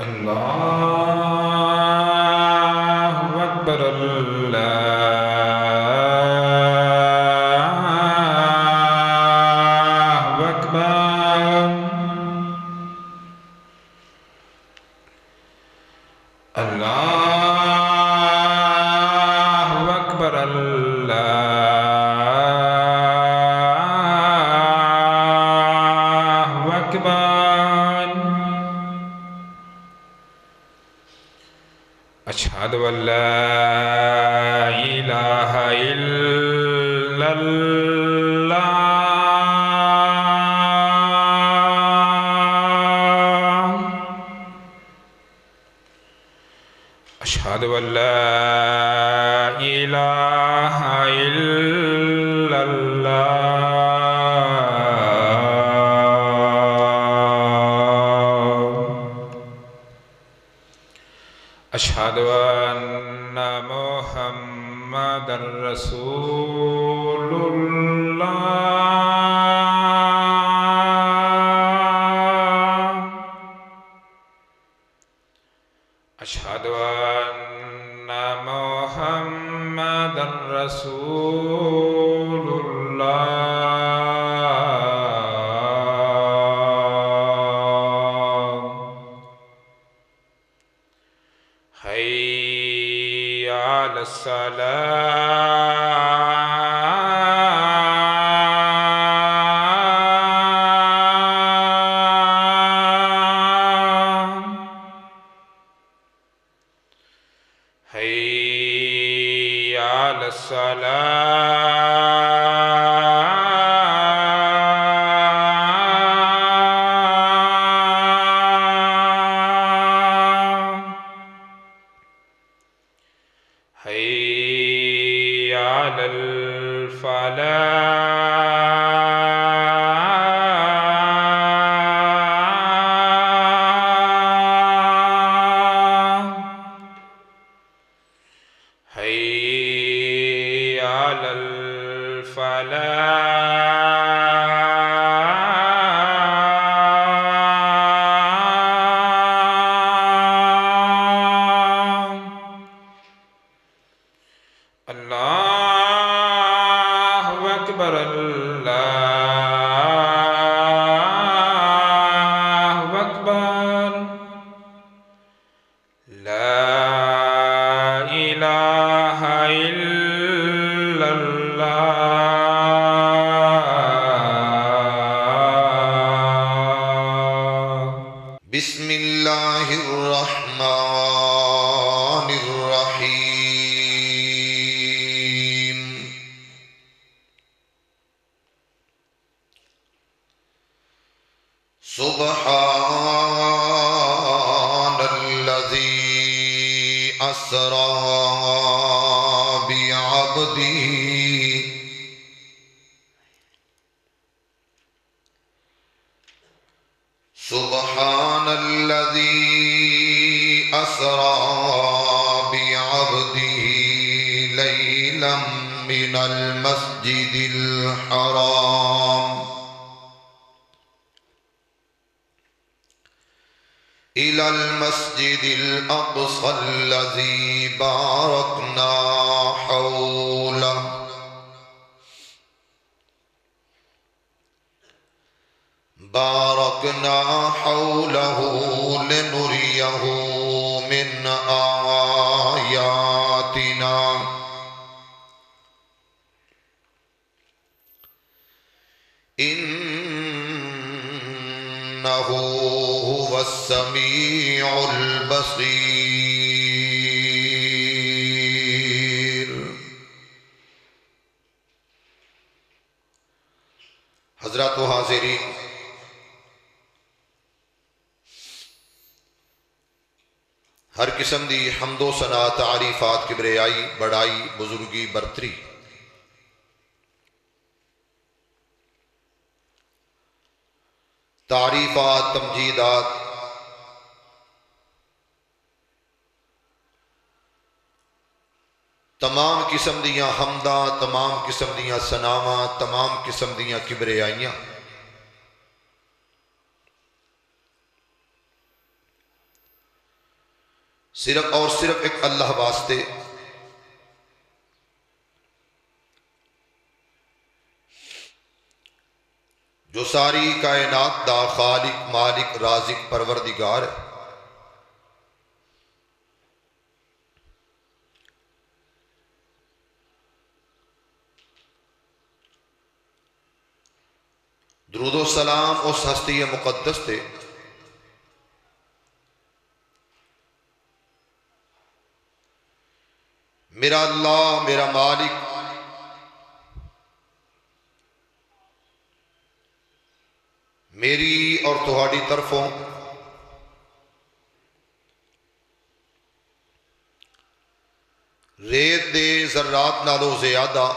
اللہ اکبر اللہ اکبر اللہ اکبر اللہ اکبر اشہد ان لا الہ الا اللہ اشہد ان لا الہ الا اللہ اشہد ان محمد رسول اللہ اشہد ان محمد رسول اللہ حی علی الصلاة حی علی الصلاة حی علی الفلاح حی علی الفلاح اللہ اکبر اللہ اکبر لا الہ الا اللہ بسم اللہ الرحمن الرحیم سبحان الذی اسری بعبدہ سبحان الذي أسرى بعبده ليلا من المسجد الحرام إلى المسجد الأقصى الذي باركنا حوله لنريه من آياتنا إنه هو السميع البصير حضرات و حاضرین، ہر قسم دی حمد و ثنا تعریفات کبریائی بڑائی بزرگی برتری تعریفات تمجیدات تمام قسم دیاں حمداں تمام قسم دیاں ثناواں تمام قسم دیاں کبریائیاں صرف اور صرف ایک اللہ واسطے جو ساری کائنات دا خالق مالک رازق پروردگار ہے۔ درود و سلام اس ہستی مقدس تے میرا اللہ میرا مالک میری اور تہاڈی طرفوں ریت دے ذرات نالوں زیادہ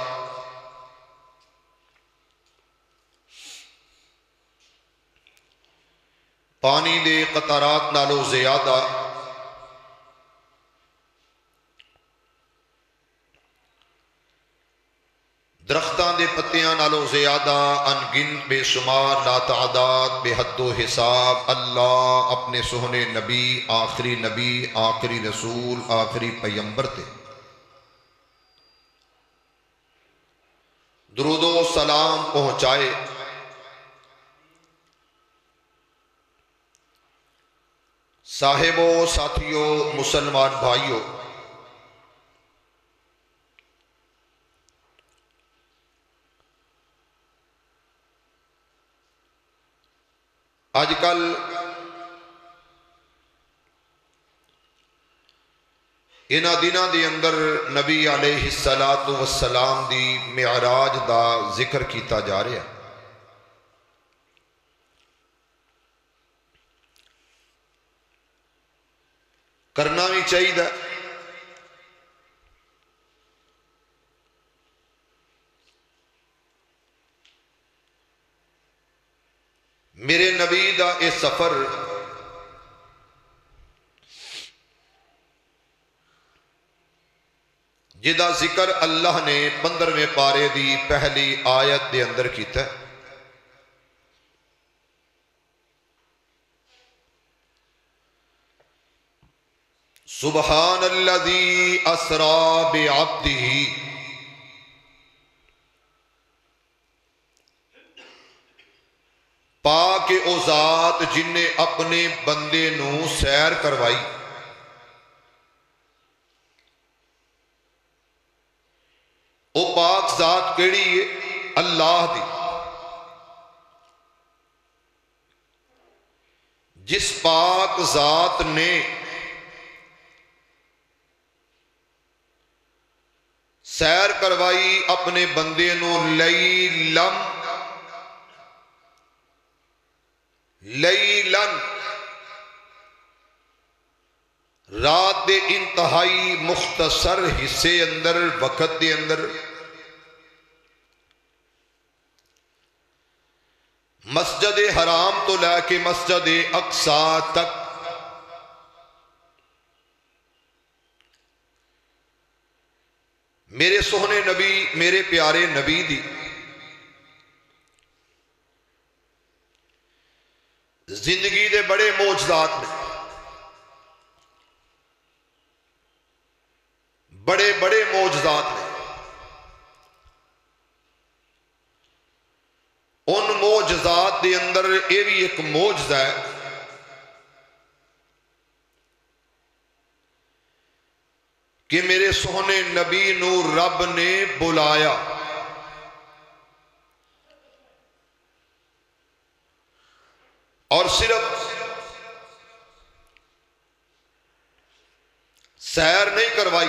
پانی دے قطرات نالوں زیادہ درختاں دے پتیاں نالوں زیادہ انگنت بے شمار لا تعداد بے حد و حساب اللہ اپنے سہنے نبی آخری رسول آخری پیغمبر تے درود و سلام پہنچائے۔ صاحبوں ساتھیوں مسلمان بھائیوں، آج کل انہاں دناں دے اندر نبی علیہ السلام دی معراج دا ذکر کیتا جا رہا ہے۔ کرنا بھی چاہیے، میرے نبی دا اے سفر جدا ذکر اللہ نے 15ویں پارے دی پہلی آیت دے اندر کیتا ہے۔ سبحان الذی اسری بعبدہ، پاک او ذات جن نے اپنے بندے نو سیر کروائی۔ او پاک ذات کیڑی ہے؟ اللہ دی، جس پاک ذات نے سیر کروائی اپنے بندے نو لیلن رات دے انتہائی مختصر حصے اندر وقت دے اندر مسجد حرام تو لے کے مسجد اقصی تک میرے سوہنے نبی میرے پیارے نبی دی زندگی دے بڑے معجزات نے، بڑے معجزات نے۔ ان معجزات دے اندر یہ بھی ایک معجزہ ہے کہ میرے سوہنے نبی نو رب نے بلایا، اور صرف سیر نہیں کروائی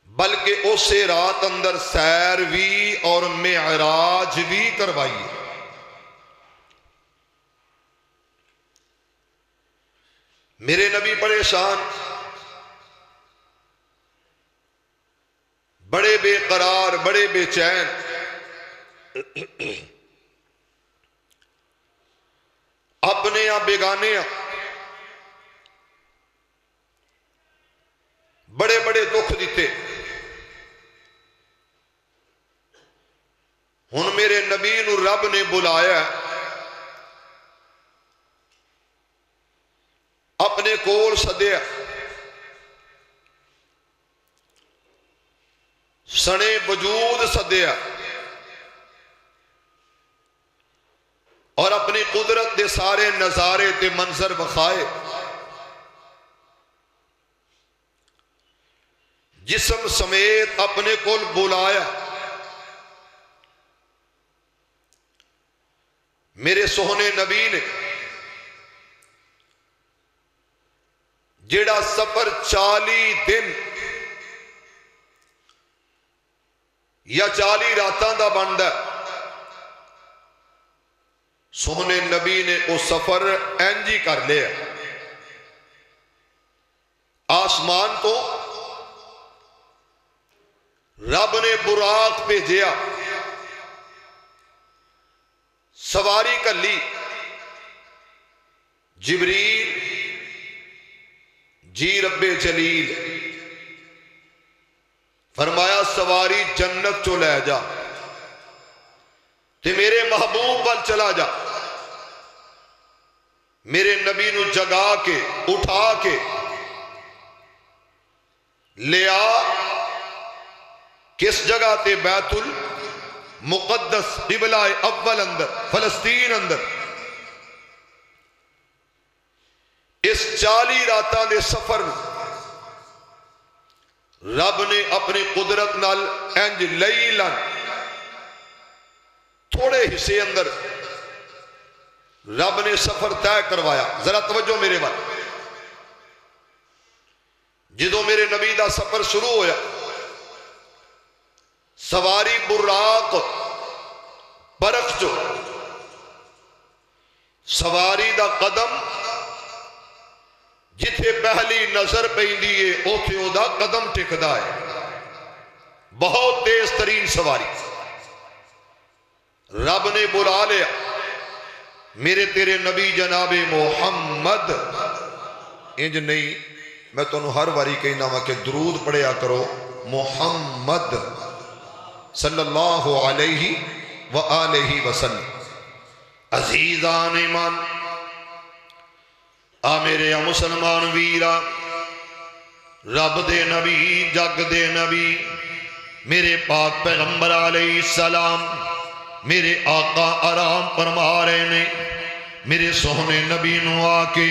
بلکہ اسے رات اندر سیر بھی اور معراج بھی کروائی۔ میرے نبی پریشان، بڑے بے قرار، بڑے بے چین، اپنے یا بیگانے بڑے دکھ دیتے۔ ہن میرے نبی نو رب نے بلایا، اپنے کول سدیا، سنے وجود سدیا، اور اپنی قدرت دے سارے نظارے تے منظر وکھائے، جسم سمیت اپنے کول بلایا۔ میرے سوہنے نبی نے جیڑا سفر 40 دن یا 40 راتاں دا بندا ہے، سوہنے نبی نے وہ سفر انجی کر لیا۔ آسمان تو رب نے براق بھیجیا، سواری کلی، جبریل جی رب جلیل، فرمایا سواری جنت چو لے جا تے میرے محبوب وال چلا جا۔ میرے نبی نو جگا کے اٹھا کے لیا کس جگہ تے؟ بیت المقدس، قبلہ اول اندر، فلسطین اندر۔ اس 40 راتاں دے سفر رب نے اپنی قدرت نال انج لیلن تھوڑے حصے اندر رب نے سفر طے کروایا۔ ذرا توجہ میرے بات، جدو میرے نبی دا سفر شروع ہویا، سواری براق برق چو، سواری دا قدم جتھے پہلی نظر پیندی ہے اوتھے او دا قدم ٹکدا ہے۔ بہت تیز ترین سواری، رب نے بلا لیا میرے تیرے نبی جناب محمد۔ انج نہیں، میں تو ہر واری کہنا وا کہ درود پڑھیا کرو، محمد صلی اللہ علیہ وآلہ وسلم۔ عزیزان ایمان، آ میرے مسلمان ویرا، رب دے نبی، جگ دے نبی، میرے پاک پیغمبر علیہ السلام، میرے آقا آرام فرما رہے نے۔ میرے سوہنے نبی نو آ کے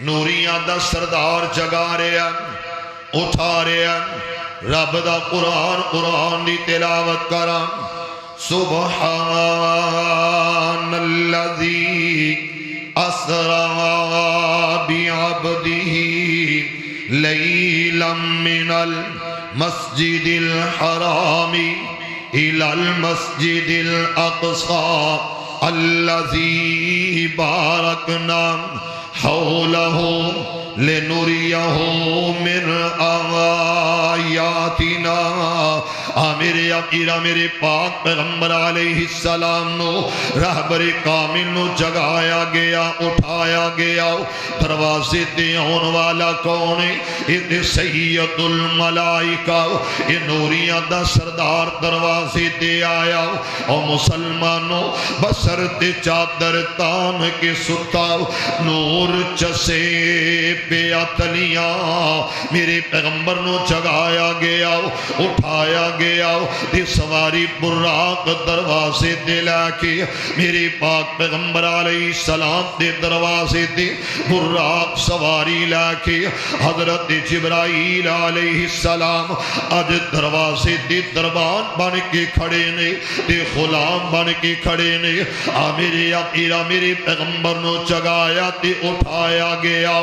نوریاں دا سردار جگا رہے ہیں، اٹھا رہے ہیں۔ رب دا قرآن دی تلاوت کرا۔ سبحان الذی اسرا بعبدہ لیلا من المسجد الحرام الى المسجد الاقصى الذي باركنا حوله لنريه من آیاتنا۔ میرے عقیرہ میرے پاک پیغمبر علیہ السلام نو رہبر کامل نو جگایا گیا، اٹھایا گیا۔ دروازے تے آن والا کون ہے؟ یہ سید الملائکہ، یہ نوریاں دا سردار دروازے تے آیا۔ او مسلمانوں بسر تے چادر تان کے ستا، نور چسے پیا تلیاں، میرے پیغمبر نو جگایا گیا، اٹھایا گیا۔ دی سواری براق دروازے دے لے کے میرے پاک پیغمبر علیہ السلام دے دروازے دے براق سواری لے کے حضرت جبرائیل علیہ السلام اج دروازے دے دربان بن کے کھڑے نے، دے غلام بن کے کھڑے نے۔ میرے عقیرہ میرے پیغمبر نو جگایا تے اٹھایا گیا۔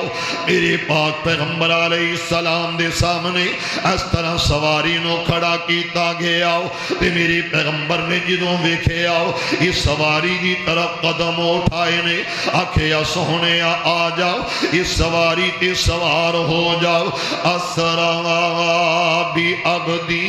میرے پاک پیغمبر علیہ السلام دے سامنے اس طرح سواری نو کھڑا کیتا گیا، تے میرے پیغمبر نے جدوں ویکھیا اس سواری دی طرف قدم اٹھائے نے، آکھیا سوہنے آ جاؤ، اس سواری تے سوار ہو جاؤ۔ اسرا بعبدہ،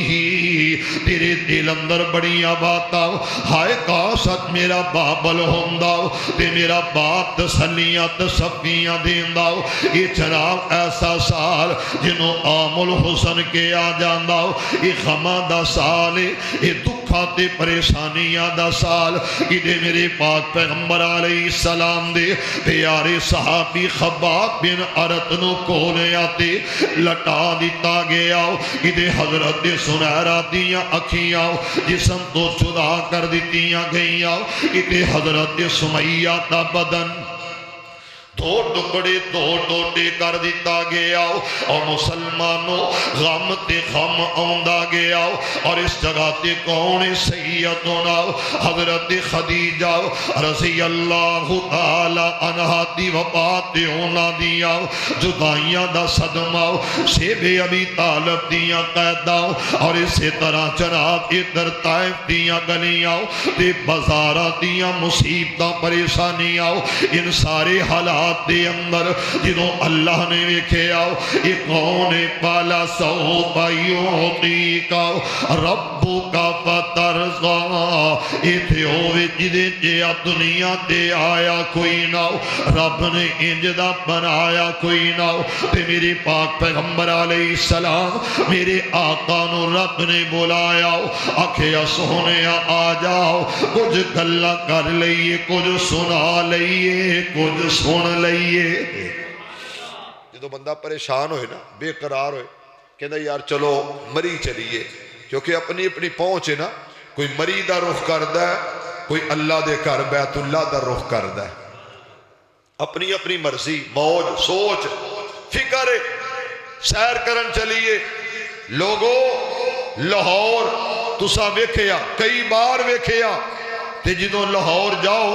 تیرے دل اندر بڑیاں باتاں، ہائے کاست میرا بابل ہوندا تے میرا باپ تسلیاں تصفیاں دیندا۔ یہ جناب ایسا سال جنہوں عام الحسن کے آ جاندہ، آؤ یہ غماں دا سال ہے یہ دکھاں تے پریشانیاں دا سال ادھے میرے پاک پیغمبر علیہ السلام دے پیارے صحابی خباب بن ارت نو کولے آتے لٹا دیتا گیا ادھے حضرت سنیرہ دیاں اکھیاں جسم تو جدا کر دیتیاں گئیاں ادھے حضرت سمیہ دا بدن دو ٹکڑے دو ٹوٹے کر دیتا گیا اور مسلمانوں غم تے غم آندا گیا اور اس جگہ تے کون سیدنا حضرت خدیجہ رضی اللہ تعالی عنہا دی وفات ہونا دیا جدائیاں دا صدمہ شیب ابی طالب دیاں قیدہ اور اسی طرح جناب ادھر طائف دیاں گلیاں تے بازارہ دیاں مصیبتاں پریشانیاں ان سارے حالات دے اندر جنہوں اللہ نے ویکھے آؤ یہ کون پالا سوف یعطیکا ربک فترضا ایتھے ہوئے جدے جیا دنیا تے آیا کوئی نہ رب نے انجدہ بنایا کوئی نہ تے میرے پاک پیغمبر علیہ السلام میرے آقا نو رب نے بلایا آکھیا سونیا آ جاؤ کچھ گلہ کر لئیے کچھ سنا لئیے کچھ سن لئیے جدو بندہ پریشان ہوئے نا بے قرار ہوئے کہنا یار چلو مری چلیے کیونکہ اپنی اپنی پہنچے نا کوئی مری دا رخ کردہ ہے کوئی اللہ دے کر بیت اللہ دا رخ کردہ ہے اپنی اپنی مرضی موج سوچ فکر سیر کرن چلیے لوگوں لاہور تسا ویکھیا کئی بار ویکھیا تے جدو لاہور جاؤ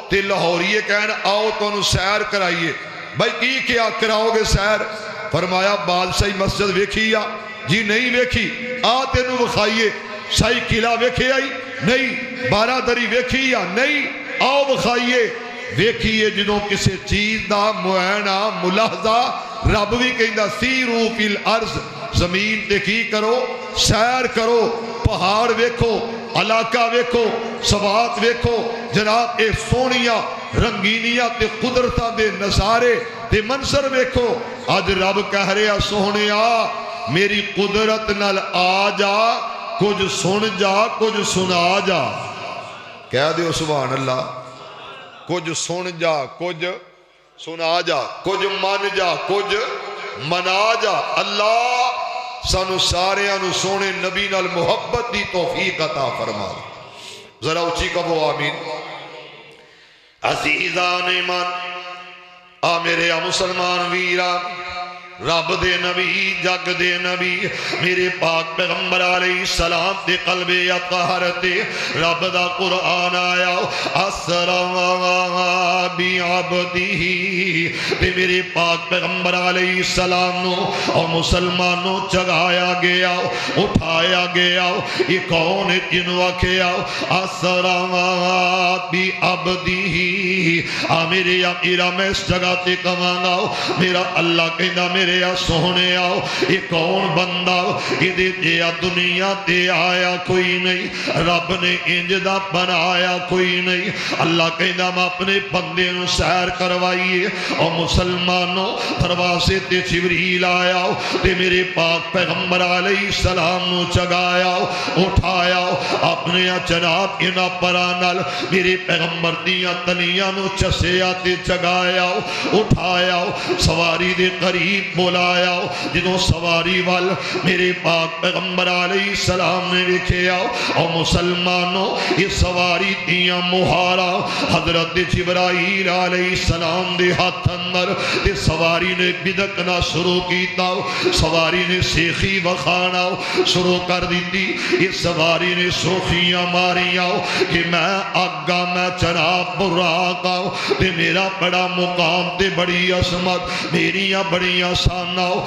تے لاہوریے کہنا آؤ تو انہوں سیر کرائیے بھائی کی کیا کراؤ گے سیر فرمایا بادشاہی مسجد ویکھی آ جی نہیں ویکھی آتے انہوں بخائیے شاہی قلعہ ویکھی آئی نہیں بارہ دری ویکھی آ نہیں آؤ بخائیے ویکھیے جنہوں کسے چیز دا معینہ ملاحظہ رب بھی کہندہ سیرو فی الارض زمین تے کی کرو سیر کرو پہاڑ ویکھو علاقہ ویکھو سوات ویکھو جناب اے سونیاں رنگینیاں تے قدرتاں دے نظارے تے منظر ویکھو آج رب کہہ رہا سونیا میری قدرت نال آ جا کچھ سن جا کچھ سنا جا کہہ دیو سبحان اللہ کچھ سن جا کچھ سنا جا کچھ من جا کچھ منا جا اللہ سانو سارے انو سونے نبی نال محبت دی توفیق عطا فرما ذرا اچھی کبو آمین عزیزان ایمان آ میرے مسلمان ویران رب دے نبی جگ دے نبی میرے پاک پیغمبر علیہ السلام دے قلب اطہر تے رب دا قرآن آیا اسرا بی عبدی تے میرے پاک پیغمبر علیہ السلام نو اور مسلمانوں جگایا گیا اٹھایا گیا یہ کون جنو آکھیا اسرا بی عبدی میرے امیرہ میں اس جگہ تے کمانا میرا اللہ کہنا میرے سونے آؤ یہ کون بندہ یہ دیا دنیا تے آیا کوئی نہیں رب نے انجدہ بنایا کوئی نہیں اللہ کہنا میں اپنے بندے نو سیر کروائیے اور مسلمانوں دروازے تے جبریل آیا تے میرے پاک پیغمبر علیہ السلام نو جگایا اٹھایا اپنے جناب انہ پرانل میرے پیغمبر دیاں تلیاں نو چسیا تے جگایا اٹھایا سواری دے قریب بولایا جنہوں سواری وال میرے پاک پیغمبر علیہ السلام نے لکھیا اور مسلمانوں یہ سواری دیاں مہارا حضرت جبرائیل علیہ السلام دے ہاتھ اندر یہ سواری نے بدکنا شروع کیتا سواری نے سیخی وخانا شروع کر دیتی یہ سواری نے سوخیاں ماریاں کہ میں آگا میں جناب براقا تے میرا بڑا مقام تے بڑی عظمت میریاں بڑیاں ساناؤ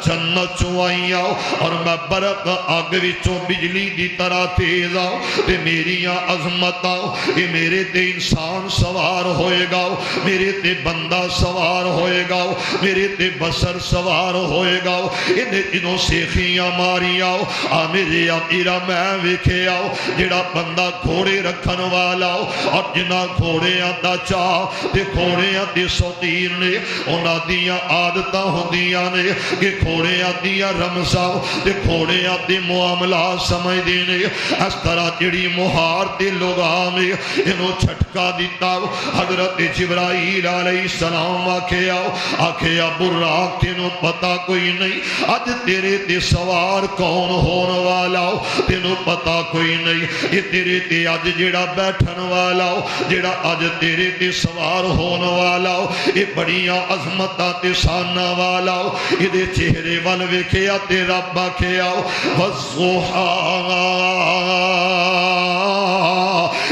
جنت چوائیاں اور میں برق آگ وچوں بجلی دی طرح تیز آؤ تے میریاں عظمتاں یہ میرے تے انسان سوار ہوئے گا میرے تے بندہ سوار ہوئے گا میرے تے بسر سوار ہوئے گا انہیں جنہوں سیخیاں ماریاں آ میرے امیرہ میں ویکھے آؤ جڑا بندہ گھوڑے رکھن والا اور جنہ گھوڑے آدھا چاہ تے گھوڑے آدھے سوتیر نے انہ دیاں عادتاں ہوں دیاں نے کہ کھوڑے آدیا رمزاں تے کھوڑے آدی معاملات سمجھ دینے اس طرح جڑی مہار تے لگام انہوں چھٹکا دیتا حضرت جبرائیل علیہ السلام آکھیا براق تینوں پتا کوئی نہیں اج تیرے تے سوار کون ہون والا تینوں پتا کوئی نہیں یہ تیرے تے اج جڑا بیٹھن والا جڑا اج تیرے تے سوار ہون والا یہ بڑیاں عظمتاں تے شاناں والا یہ دے چہرے وال ویکھیا تے رب آکھیا والضحیٰ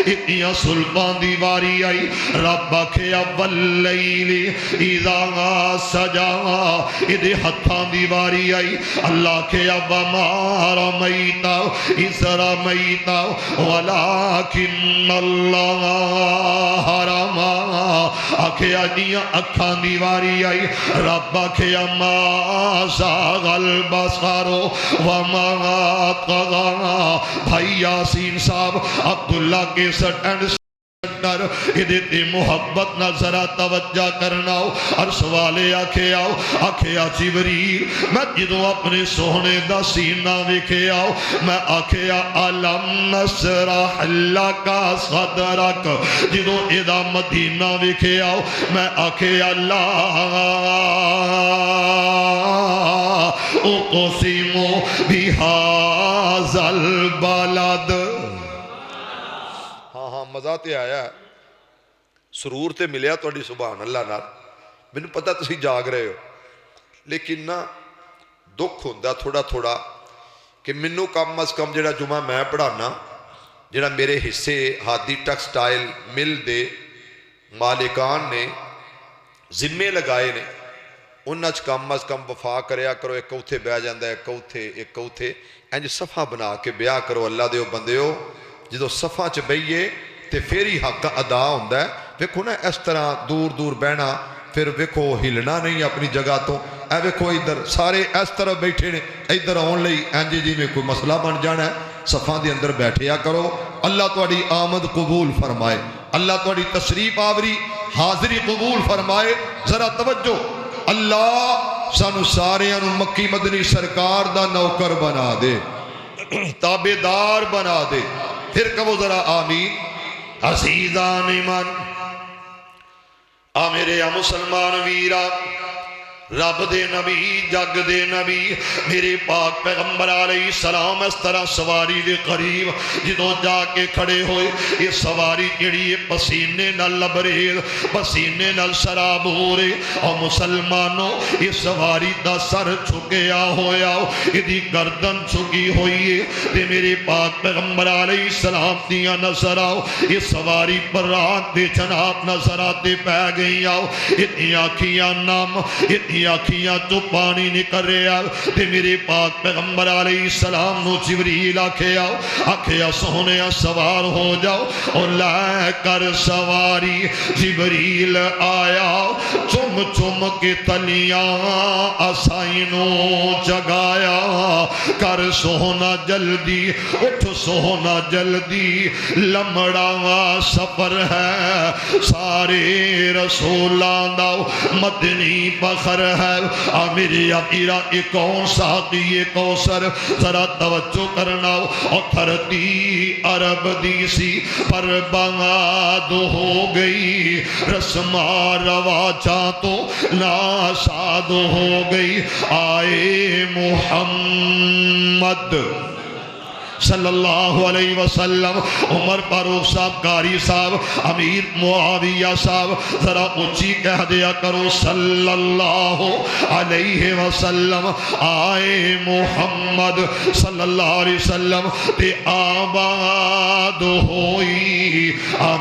اتنیاں سلطان دی واری آئی رب آکھیا واللیل اذا سجا ادھے ہتھان دی واری آئی اللہ کہیا وما رمیت اذ رمیت ولکن اللہ رما آکھیا دیاں اکھان دی واری آئی رب آکھیا ما زاغ البصر وما طغى بھائی یاسین صاحب عبداللہ کے سٹ اینڈ سٹر ادھے محبت نہ ذرا توجہ کرنا اور سوالے آکھیا جبریل میں جدوں اپنے سونے دا سینہ ویکھے آؤ میں آکھیا علم نشرح لک صدرک جدوں ادا مدینہ ویکھے آؤ میں آکھیا اللہ اقسم بہذا البلد ہاں مزہ تے آیا ہے سرور تے ملیا توڑی سبحان اللہ نال میں نے پتا تسی جاگ رہے ہو لیکن نا دکھ ہوندہ تھوڑا تھوڑا کہ منو کم از کم جڑا جمعہ میں پڑھانا جڑا میرے حصے ہادی ٹیکسٹائل مل دے مالکان نے ذمے لگائے نے انچ کم از کم وفا کریا کرو ایک کوتھے بیع جاندہ ایک کوتھے انج صفحہ بنا کے بیع کرو اللہ دیو بندیو جدو صفحہ چ بئیے تے پھری حق ادا ہوندہ ہے ویکھو نا اس طرح دور دور بہنا پھر ویکھو ہلنا نہیں اپنی جگہ تو اے ویکھو ادھر سارے اس طرح بیٹھے نے ادھر آن لئی انجی جی میں کوئی مسئلہ بن جانا ہے صفحہ دی اندر بیٹھیا کرو اللہ تواڈی آمد قبول فرمائے اللہ تواڈی تشریف آوری حاضری قبول فرمائے ذرا توجہ اللہ سانو ساریاں نو مکی مدنی سرکار دا نوکر بنا دے تابعدار بنا دے پھر کہو ذرا آمین عزیزان من میرے مسلمان ویرا رب دے نبی جگ دے نبی میرے پاک پیغمبر علیہ السلام اس طرح سواری دے قریب جدوں جا کے کھڑے ہوئے یہ سواری جڑی پسینے نال لبریز پسینے نال شراب ہو رہے اور مسلمانوں یہ سواری دا سر چھکیا ہویا یہ گردن چھکی ہوئی ہے تے میرے پاک پیغمبر علیہ السلام دیا نظر آؤ یہ سواری پر رات دے جناب نظر آتے پہ گئی آؤ اتنی آنکھیاں نام اتنی آنکھیاں تو پانی نکل رہا تے میرے پاک پیغمبر علیہ السلام نو جبریل آکھیا سونے سوار ہو جاؤ اور لے کر سواری جبریل آیا چم چم کے تلیاں اسائنوں جگایا کر سونا جلدی اٹھ سونا جلدی لمڑا سفر ہے سارے رسولان داؤ مدنی بخر ہے میری اپیرا ایک کون ساقی یہ کوثر ذرا توجہ کرنا اور دھرتی عرب دیسی پر بناد ہو گئی رسمہ رواجاں تو ناساد ہو گئی آئے محمد صلی اللہ علیہ وسلم عمر فاروق صاحب قاری صاحب امیر معاویہ صاحب ذرا اونچی کہہ دیا کرو صلی اللہ علیہ وسلم آئے محمد صلی اللہ علیہ وسلم تے آباد ہوئی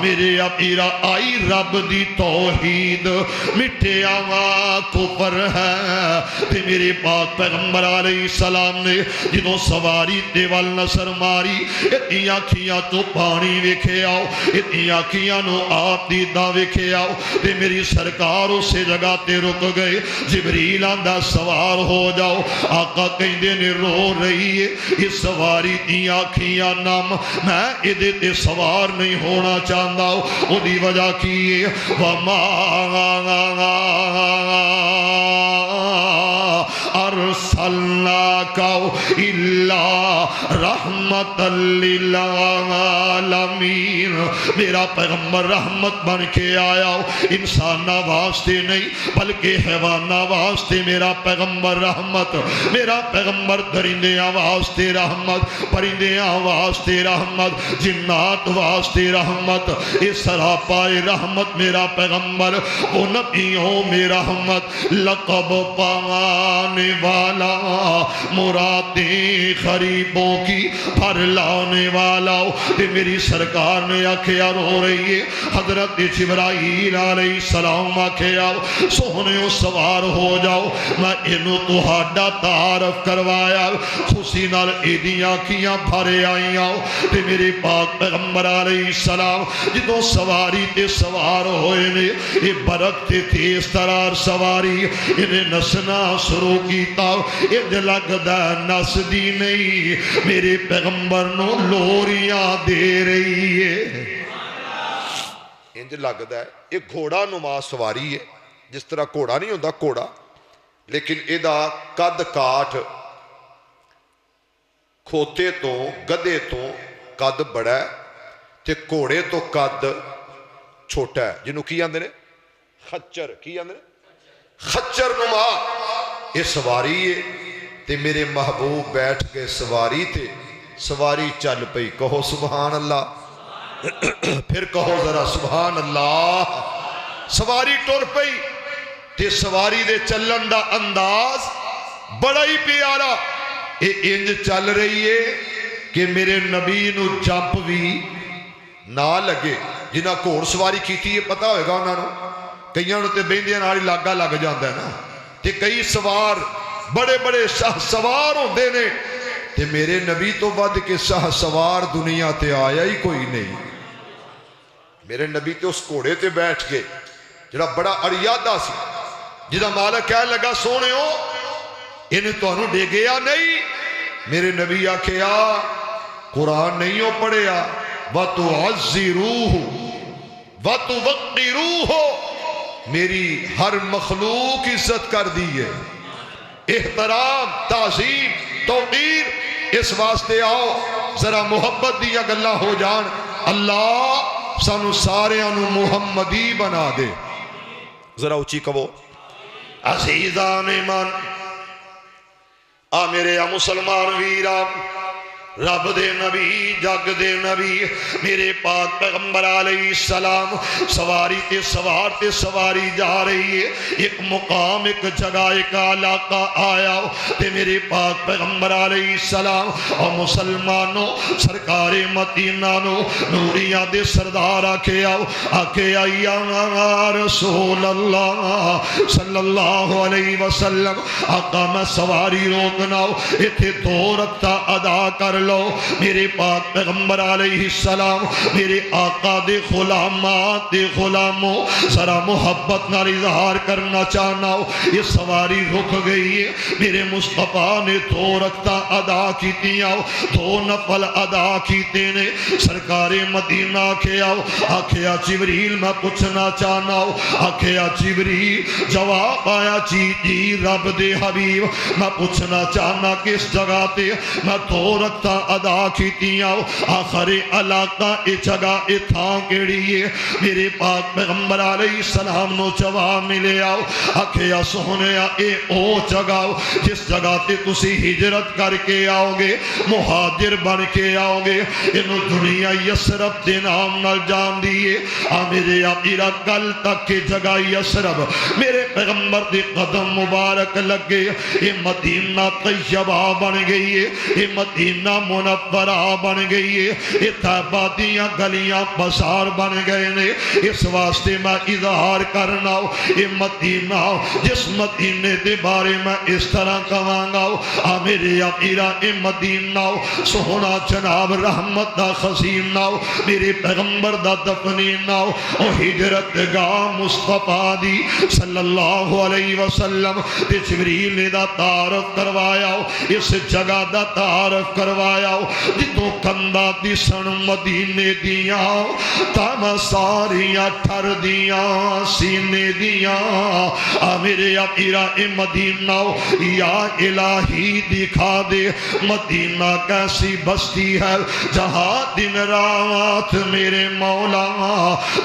میرے اپیرا آئی رب دی توحید مٹھے آوا کفر ہے تے میرے پاک پیغمبر علیہ السلام نے جنہوں سواری دیوال نصر ماری اتنی آنکھیاں تو پانی ویکھے آؤ اتنی آنکھیاں نو آپ دیدہ ویکھے آؤ تے میری سرکار اسے جگہ تے رک گئے جبریل آندہ سوار ہو جاؤ آقا کہندے نے رو رہی ہے اس سواری تی آنکھیاں نام میں ادھے تے سوار نہیں ہونا چاہتا ہوں ادھی وجہ کی وما ارسلناک الا رحمت للعالمین، میرا پیغمبر رحمت بن کے آیا ہو، انسانہ واسطے نہیں بلکہ حیوانہ واسطے میرا پیغمبر رحمت، میرا پیغمبر درندیاں واسطے رحمت، پرندیاں واسطے رحمت، جنات واسطے رحمت، اس سراپائے رحمت میرا پیغمبر، وہ نبیوں میں رحمت، لقب پانے والا، مرادیں غریبوں کی بھر لانے والا، میری سرکار نے آکھیا رو رہی ہے، حضرت جبرائیل علیہ السلام آکھیا سونے سوار ہو جاؤ، میں انہوں تہاڈا تعارف کروایا، خوشی نال ایدیاں کیاں بھرے آئیاں، تے میرے پاک پیغمبر علیہ السلام جدوں سواری تے سوار ہوئے نے، یہ برق تے تیز ترار سواری انہیں نسنا شروع کیتا، انج لگدا نس دی نہیں، میرے پیغمبر نو لوریاں دے رہی ہے، انج لگدا ہے ایک گھوڑا نما سواری ہے، جس طرح گھوڑا نہیں ہوتا گھوڑا، لیکن ایدہ قد کاٹ کھوتے تو گدے تو قد بڑا ہے تے گھوڑے تو قد چھوٹا ہے، جنہوں کی آندے نے خچر، کی آندے نے خچر نما، یہ سواری ہے تے میرے محبوب بیٹھ گئے سواری تے، سواری چل پئی، کہو سبحان اللہ، پھر کہو ذرا سبحان اللہ، سواری ٹر پئی تے سواری دے چلن دا انداز بڑا ہی پیارا، اے انج چل رہی ہے کہ میرے نبی نو جمپ بھی نہ لگے، جنہاں گھوڑ سواری کیتی ہے پتہ ہوئے گا انہاں نو، کئیاں نو تے بیندیاں نال لاگا لگ جاندا ہے نا، تے کئی سوار بڑے بڑے شاہ سوار ہوندے نے، تے میرے نبی تو ود کے شاہ سوار دنیا تے آیا ہی کوئی نہیں، میرے نبی تے اس گھوڑے تے بیٹھ گئے جڑا بڑا اڑیادہ سی، جدا مالک کہنے لگا سونے ہو انہیں تو انہوں دے گیا نہیں، میرے نبی آکھیا قرآن نہیں ہو پڑھیا وَتُعَزِّرُوهُ وَتُوَقِّرُوهُ، میری ہر مخلوق عزت کر دی ہے، احترام تعظیم توقیر، اس واسطے آؤ ذرا محبت دیا گلہ ہو جان، اللہ سانو سارے انو محمدی بنا دے، ذرا اچھی کہو عزیزان ایمان، آ میرے مسلمان ویران، رب دے نبی جگ دے نبی میرے پاک پیغمبر علیہ السلام سواری تے سوار تے سواری جا رہی ہے، ایک مقام ایک جگہ ایک علاقہ آیا تے میرے پاک پیغمبر علیہ السلام اور مسلمانوں سرکار مدینہ نو نوریاں دے سردار آکے آیا رسول اللہ صلی اللہ علیہ وسلم، آقا میں سواری روکنا اتھے دو رکعتاں ادا کر لو، میرے پاک پیغمبر علیہ السلام میرے آقا دے غلامات دے غلاموں ذرا محبت نال اظہار کرنا چاہنا ہو، یہ سواری رک گئی ہے، میرے مصطفیٰ نے دو رکعتاں ادا کیتیاں، دو نفل ادا کیتے نے، سرکار مدینہ آکھیا جبریل میں پوچھنا چاہنا ہو، آکھیا جبریل جواب آیا جی رب دے حبیب میں پوچھنا چاہنا کس جگہ تے میں دو رکعتاں ادا کیتیاں، آخر علاقہ اے جگہ اے تھاں کیڑی ہے، میرے پاک پیغمبر علیہ السلام نو جواب ملے آؤ، آکھیا سونیا اے او جگہ جس جگہ تے تسی ہجرت کر کے آؤ گے، مہاجر بن کے آؤ گے، انہوں دنیا یسرب دے نام نال جان دیئے، میرے آقیرہ کل تک کی جگہ یسرب میرے پیغمبر دے قدم مبارک لگے، اے مدینہ طیبہ بن گئی ہے، اے مدینہ منورہ بن گئی ہے، یہ تابادیاں گلیاں بازار بن گئے نے، اس واسطے میں اظہار کرنا ہوں، یہ مدینہ جس مدینے دے بارے میں اس طرح کہاں گا، میرے آقیرہ یہ مدینہ سونا جناب رحمت دا خزینہ، میرے پیغمبر دا دفنینہ، او ہجرت گاہ مصطفیٰ دی صلی اللہ علیہ وسلم تے جبریل نے دا تعارف کروایا، اس جگہ دا تعارف کروایا، فرمایا جدوں کنداں دسن مدینے دیاں تم ساریاں ٹھر دیاں سینے دیاں میرے امیرا مدینہ یا الہی دکھا دے مدینہ کیسی بستی ہے جہاں دن رات میرے مولا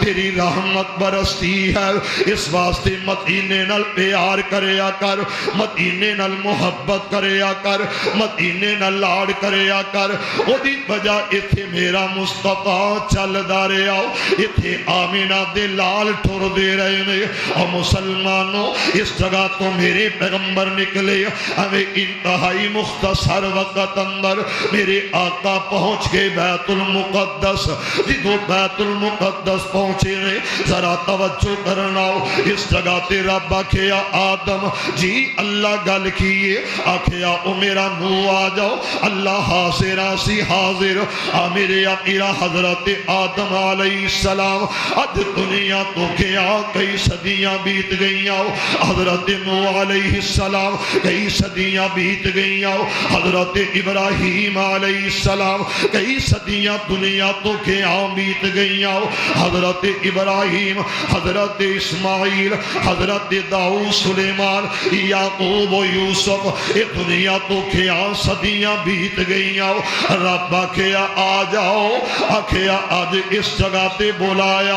تیری رحمت برستی ہے اس واسطے مدینے نال پیار کریا کر مدینے نال محبت کریا کر مدینے نال لاڑ کریا کر او دی وجہ ایتھے میرا مصطفیٰ چل دا رہا ایتھے آمینہ دے لال ٹھر دے رہے نے اور مسلمانوں اس جگہ تو میرے پیغمبر نکلے ہمیں انتہائی مختصر وقت اندر میرے آقا پہنچ گئے بیت المقدس جدو بیت المقدس پہنچے نے ذرا توجہ کرنا اس جگہ تے رب آکھیا آدم جی اللہ گل کیے آکھیا او میرا نو آ جاؤ اللہ حاضر آسی حاضر میرے امیرا حضرت آدم علیہ السلام اد دنیا تو کیا کئی صدیاں بیت گئیاں حضرت نو علیہ السلام کئی صدیاں بیت گئیاں حضرت ابراہیم علیہ السلام کئی صدیاں دنیا تو کیا بیت گئیاں حضرت ابراہیم حضرت اسماعیل حضرت داؤد سلیمان یعقوب و یوسف یہ دنیا تو کیا صدیاں بیت گئیاں رب آکھیا آ جاؤ آکھیا آج اس جگہ تے بلایا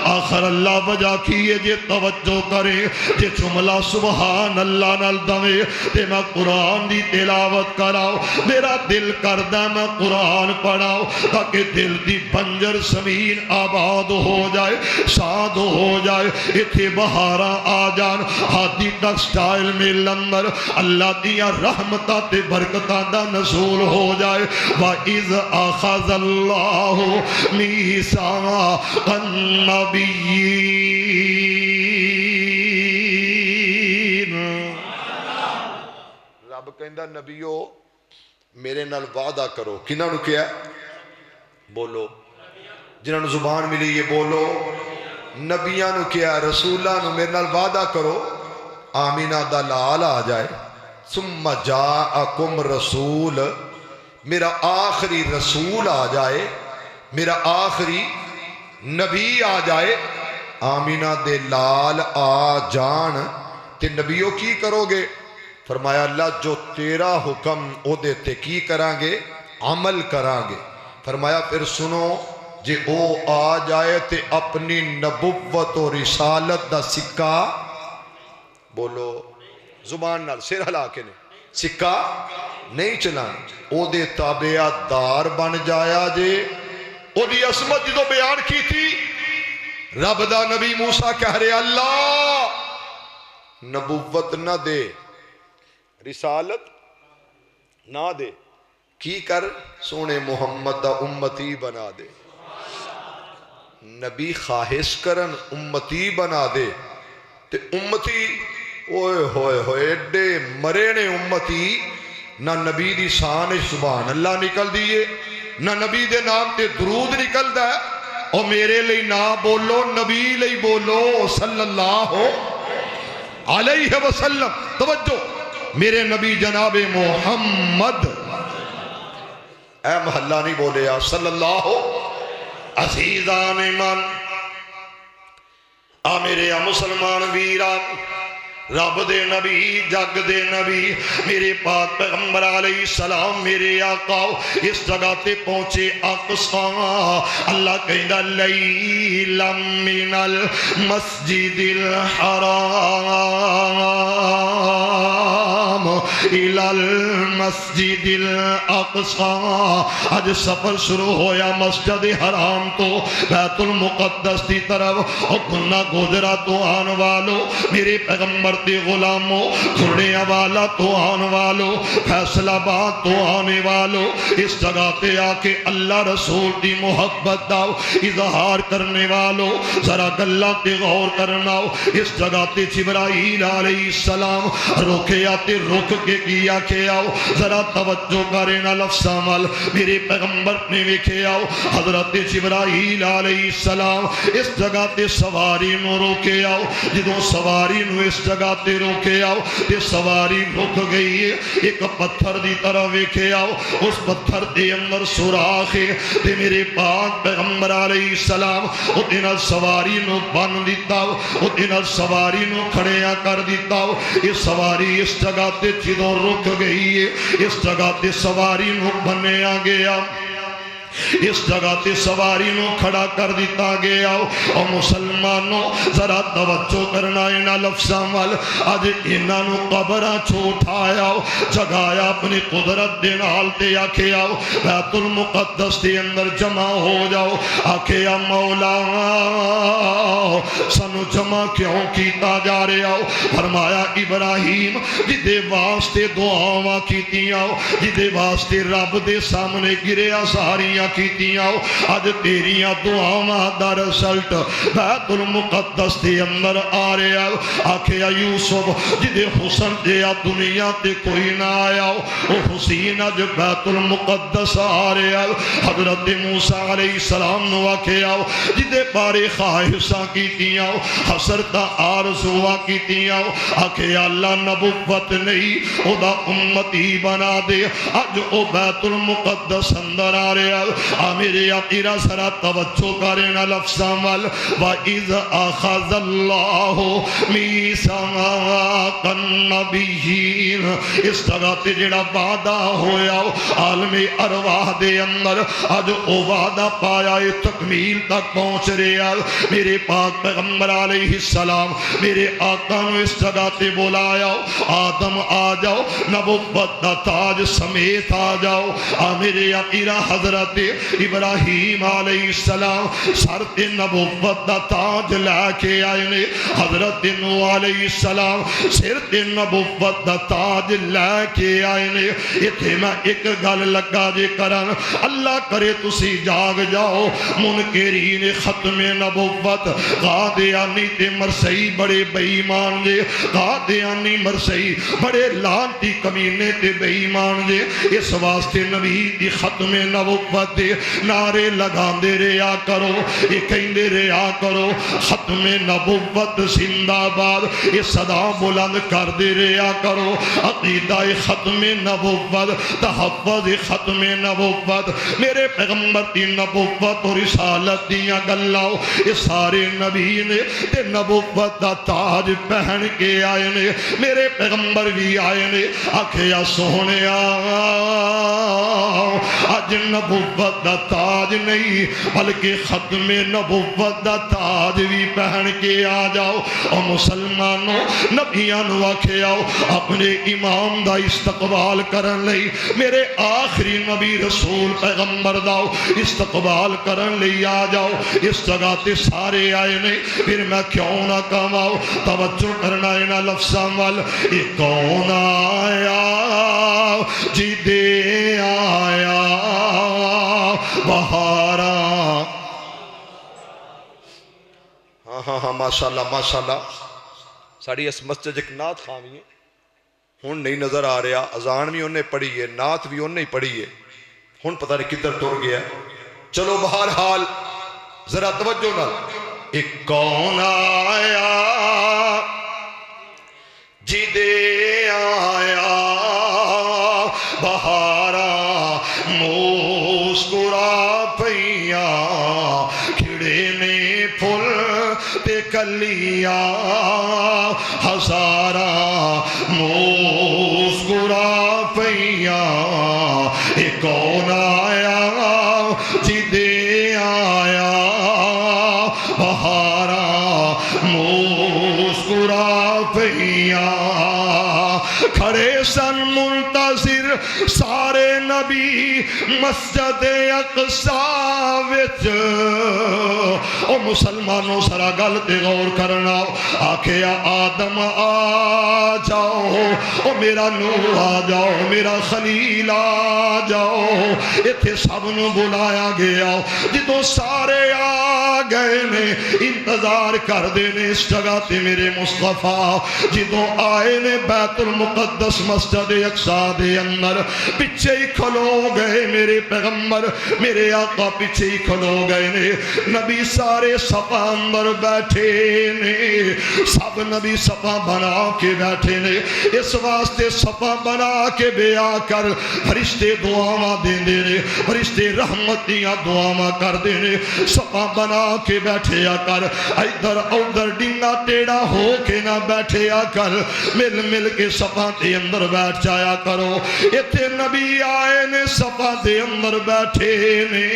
آخر اللہ وجہ کیے جے توجہ کرے جے جملہ سبحان اللہ نال دوے تے میں قرآن دی تلاوت کراؤ میرا دل کردہ میں قرآن پڑھاؤ تاکہ دل دی بنجر زمین آباد ہو جائے ساد ہو جائے اتھے بہاراں آ جان ہاتھی ٹیکسٹائل میں لندر اللہ دیا رحمتہ تے برکتہ دا نزول ہو جائے وَإِذْ أَخَذَ اللَّهُ مِيثَاقَ النَّبِيِّينَ رب کہندا نبیو میرے نال وعدہ کرو کنہاں نو کیا بولو جنہاں نو زبان ملی یہ بولو نبیاں نو کیا رسولاں نو میرے نال وعدہ کرو آمینہ دا لال آ جائے ثم جاءکم رسول میرا آخری رسول آ جائے میرا آخری نبی آ جائے آمینہ دے لال آ جان تے نبیوں کی کرو گے فرمایا اللہ جو تیرا حکم او دیتے کی کران گے عمل کران گے فرمایا پھر سنو جے او آ جائے تے اپنی نبوت و رسالت دا سکہ بولو زبان نال سر ہلا کے نے سکہ نہیں چلانا او دے تابعہ دار بن جایا جے او دی عصمت جدو بیان کی تھی رب دا نبی موسیٰ کہہ رہے اللہ نبوت نہ دے رسالت نہ دے کی کر سونے محمد دا امتی بنا دے نبی خواہش کرن امتی بنا دے تے امتی اوئے ہوئے ہوئے ایڈے مرے نے امتی نہ نبی دی شان سبحان اللہ نکل دیئے نہ نبی دے نام تے درود نکل دا ہے اور میرے لئی نہ بولو نبی لئی بولو صلی اللہ علیہ وسلم توجہ میرے نبی جناب محمد اے محلہ نہیں بولے یا صلی اللہ عزیزان من میرے مسلمان ویران رب دے نبی جگ دے نبی میرے پاک پیغمبر علیہ السلام میرے آقا اس جگہ تے پہنچے اقصا اللہ کہندہ لیلا من المسجد الحرام الى المسجد الاقصا آج سفر شروع ہویا مسجد حرام تو بیت المقدس دی طرف اور گناہ گودرہ تو آن والو میرے پیغمبر تے غلاموں کھڑے والا تو آن والو فیصلہ بات تو آنے والو اس جگہ تے آکے اللہ رسول دی محبت داؤ اظہار کرنے والو ذرا گلہ تے غور کرناؤ اس جگہ تے جبرائیل علیہ السلام روکے آتے روک کے کیا کہ آؤ ذرا توجہ کرنا لفظاں وال میرے پیغمبر نے ویکھیا حضرت جبرائیل علیہ السلام اس جگہ تے سواری نو روکے آؤ جدوں سواری نو اس جگہ تے روکے آؤ تے سواری رک گئی ہے ایک پتھر دی طرح ویکھے آؤ اس پتھر دے اندر سوراخ ہے تے میرے پاک پیغمبر علیہ السلام او دے نال سواری نو بن دیتا او دے نال سواری نو کھڑیاں کر دیتا یہ سواری اس جگہ تے جدوں رک گئی ہے اس جگہ تے سواری نو بنیا گیا اس جگہ تے سواری نو کھڑا کر دیتا گیا اور مسلمانوں ذرا توجہ کرنا انہاں لفظاں وال اج انہاں نو قبراں چوں اٹھایا جگایا اپنی قدرت دے نال تے آکھیا بیت المقدس دے اندر جمع ہو جاؤ آکھیا مولا سانو جمع کیوں کیتا جا رہا فرمایا ابراہیم جدے واسطے دعاواں کیتیاں جدے واسطے رب دے سامنے گریا ساریاں کیتیاں اج تیریاں دعاواں دا رزلٹ بیت المقدس دے اندر آ رہا آکھیا یوسف جدے حسن دیا دنیا تے کوئی نہ آیا او حسین اج بیت المقدس آ رہا حضرت موسیٰ علیہ السلام نو آکھیا جدے بارے خواہشاں کیتیاں حسرتاں آرزواں کیتیاں آکھیا اللہ نبوت نہیں او دا امتی بنا دے اج او بیت المقدس اندر آ رہا میرے آقیرہ سرا توجہ کرنا لفظاں وال وَإِذْ أَخَذَ اللَّهُ مِيثَاقَ النَّبِيِّينَ اس جگہ تے جڑا وعدہ ہویا عالم ارواح دے اندر اج او وعدہ پایا تکمیل تک پہنچ رہا میرے پاک پیغمبر علیہ السلام میرے آقا نو اس جگہ تے بلایا آدم آ جاؤ نبوت دا تاج سمیت آ جاؤ میرے آقیرہ حضرت ابراہیم علیہ السلام سر تے نبوت دا تاج لے کے آئے نے حضرت نوح علیہ السلام سر تے نبوت دا تاج لے کے آئے نے ایتھے میں ایک گل لگا جے کرن اللہ کرے تسی جاگ جاؤ منکرین ختم نبوت قادیانی تے مرسئی بڑے بے ایمان جے قادیانی مرسئی بڑے لانتی کمینے تے بے ایمان جے اس واسطے نبی دی ختم نبوت دے نعرے لگان دے رہا کرو یہ کہیں دے رہا کرو ختم نبوت زندہ باد یہ صدا بلند کر دے رہا کرو عقیدہ ختم نبوت تحفظ ختم نبوت میرے پیغمبر دی نبوت اور رسالت دیاں گلاؤ یہ سارے نبی نے تے نبوت دا تاج پہن کے آئے نے میرے پیغمبر بھی آئے نے آکھیا سونے آج نبوت دا تاج نہیں بلکہ ختم نبوت دا تاج بھی پہن کے آ جاؤ اور مسلمانوں نبیاں نو آکھے آؤ اپنے امام دا استقبال کرن لئی میرے آخری نبی رسول پیغمبر داؤ استقبال کرن لئی آ جاؤ اس جگہ تے سارے آئے نے پھر میں کیوں نہ کماؤ توجہ کرنا اینا لفظاں وال یہ کون آیا جی دے آیا بہارا ہاں ماشاءاللہ ماشاءاللہ ساڑی اس مسجد ایک نعت خامی ہے ہون نہیں نظر آ رہا اذان بھی انہیں پڑھی ہے نعت بھی انہیں پڑھی ہے ہون پتہ نہیں کدھر ٹر گیا چلو بہرحال ذرا توجہ نہ ایک کون آیا جی دے آیا بہارا مسکرا پیا کھڑے نے پھول تے کلیا ہزارا مسکرا پیا ایک کون آیا جی دے آیا بہارا مسکرا پیا کھڑے سن منتظر سارے نبی مسجد اقصی وچ او مسلمانوں سرا گل تے غور کرنا آکھیا آدم آ جاؤ او میرا نوح آ جاؤ میرا خلیل آ جاؤ ایتھے سب نو بلایا گیا جدوں سارے آ گئے نے انتظار کر دے نے اس جگہ تے میرے مصطفیٰ جدوں آئے نے بیت المقدس مسجد اقصی دے اندر پیچھے ہی کھلو گئے میرے پیغمبر میرے آقا پیچھے ہی کھلو گئے نے نبی سارے صفا اندر بیٹھے نے سب نبی صفا بنا کے بیٹھے نے اس واسطے صفا بنا کے بیا کر فرشتے دعاواں دیندے نے فرشتے رحمت دیاں دعاواں کر دے نے صفا بنا کے بیٹھے آ کر ادھر ادھر ڈنگا ٹیڑا ہو کے نہ بیٹھے آ کر مل مل کے صفا دے اندر بیٹھ جایا کرو ایتھے نبی آئے نے صفا دے اندر بیٹھے نے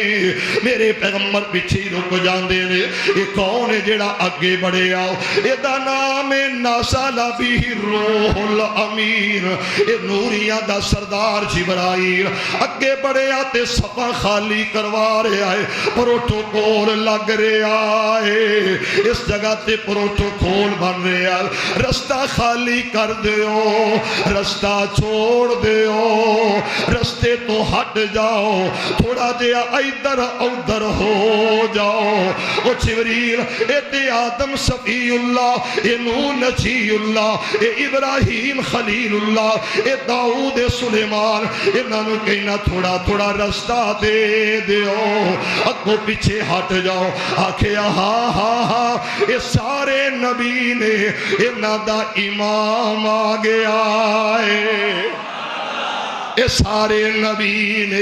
میرے پیغمبر پیچھے رک جاندے نے یہ کون ہے جڑا اگے بڑھے آؤ ایدہ نام نازل بھی روح الامین اے نوریاں دا سردار جبرائیل اگے بڑھے آتے صفا خالی کروا رہے آئے پروٹوکول لگ رہے آئے اس جگہ تے پروٹوکول بن رہے آئے رستہ خالی کر دیو رستہ چھوڑ دیو رستے تو ہٹ جاؤ تھوڑا جیا ادھر ادھر ہو جاؤ او جبریل اے آدم صفی اللہ اے نوح نجی اللہ اے ابراہیم خلیل اللہ اے داؤد سلیمان انہوں کہنا تھوڑا تھوڑا رستہ دے دیو اگو پیچھے ہٹ جاؤ آکھے ہاں ہاں ہاں اے سارے نبی نے انہوں دا امام آ گیا ہے اے سارے نبی نے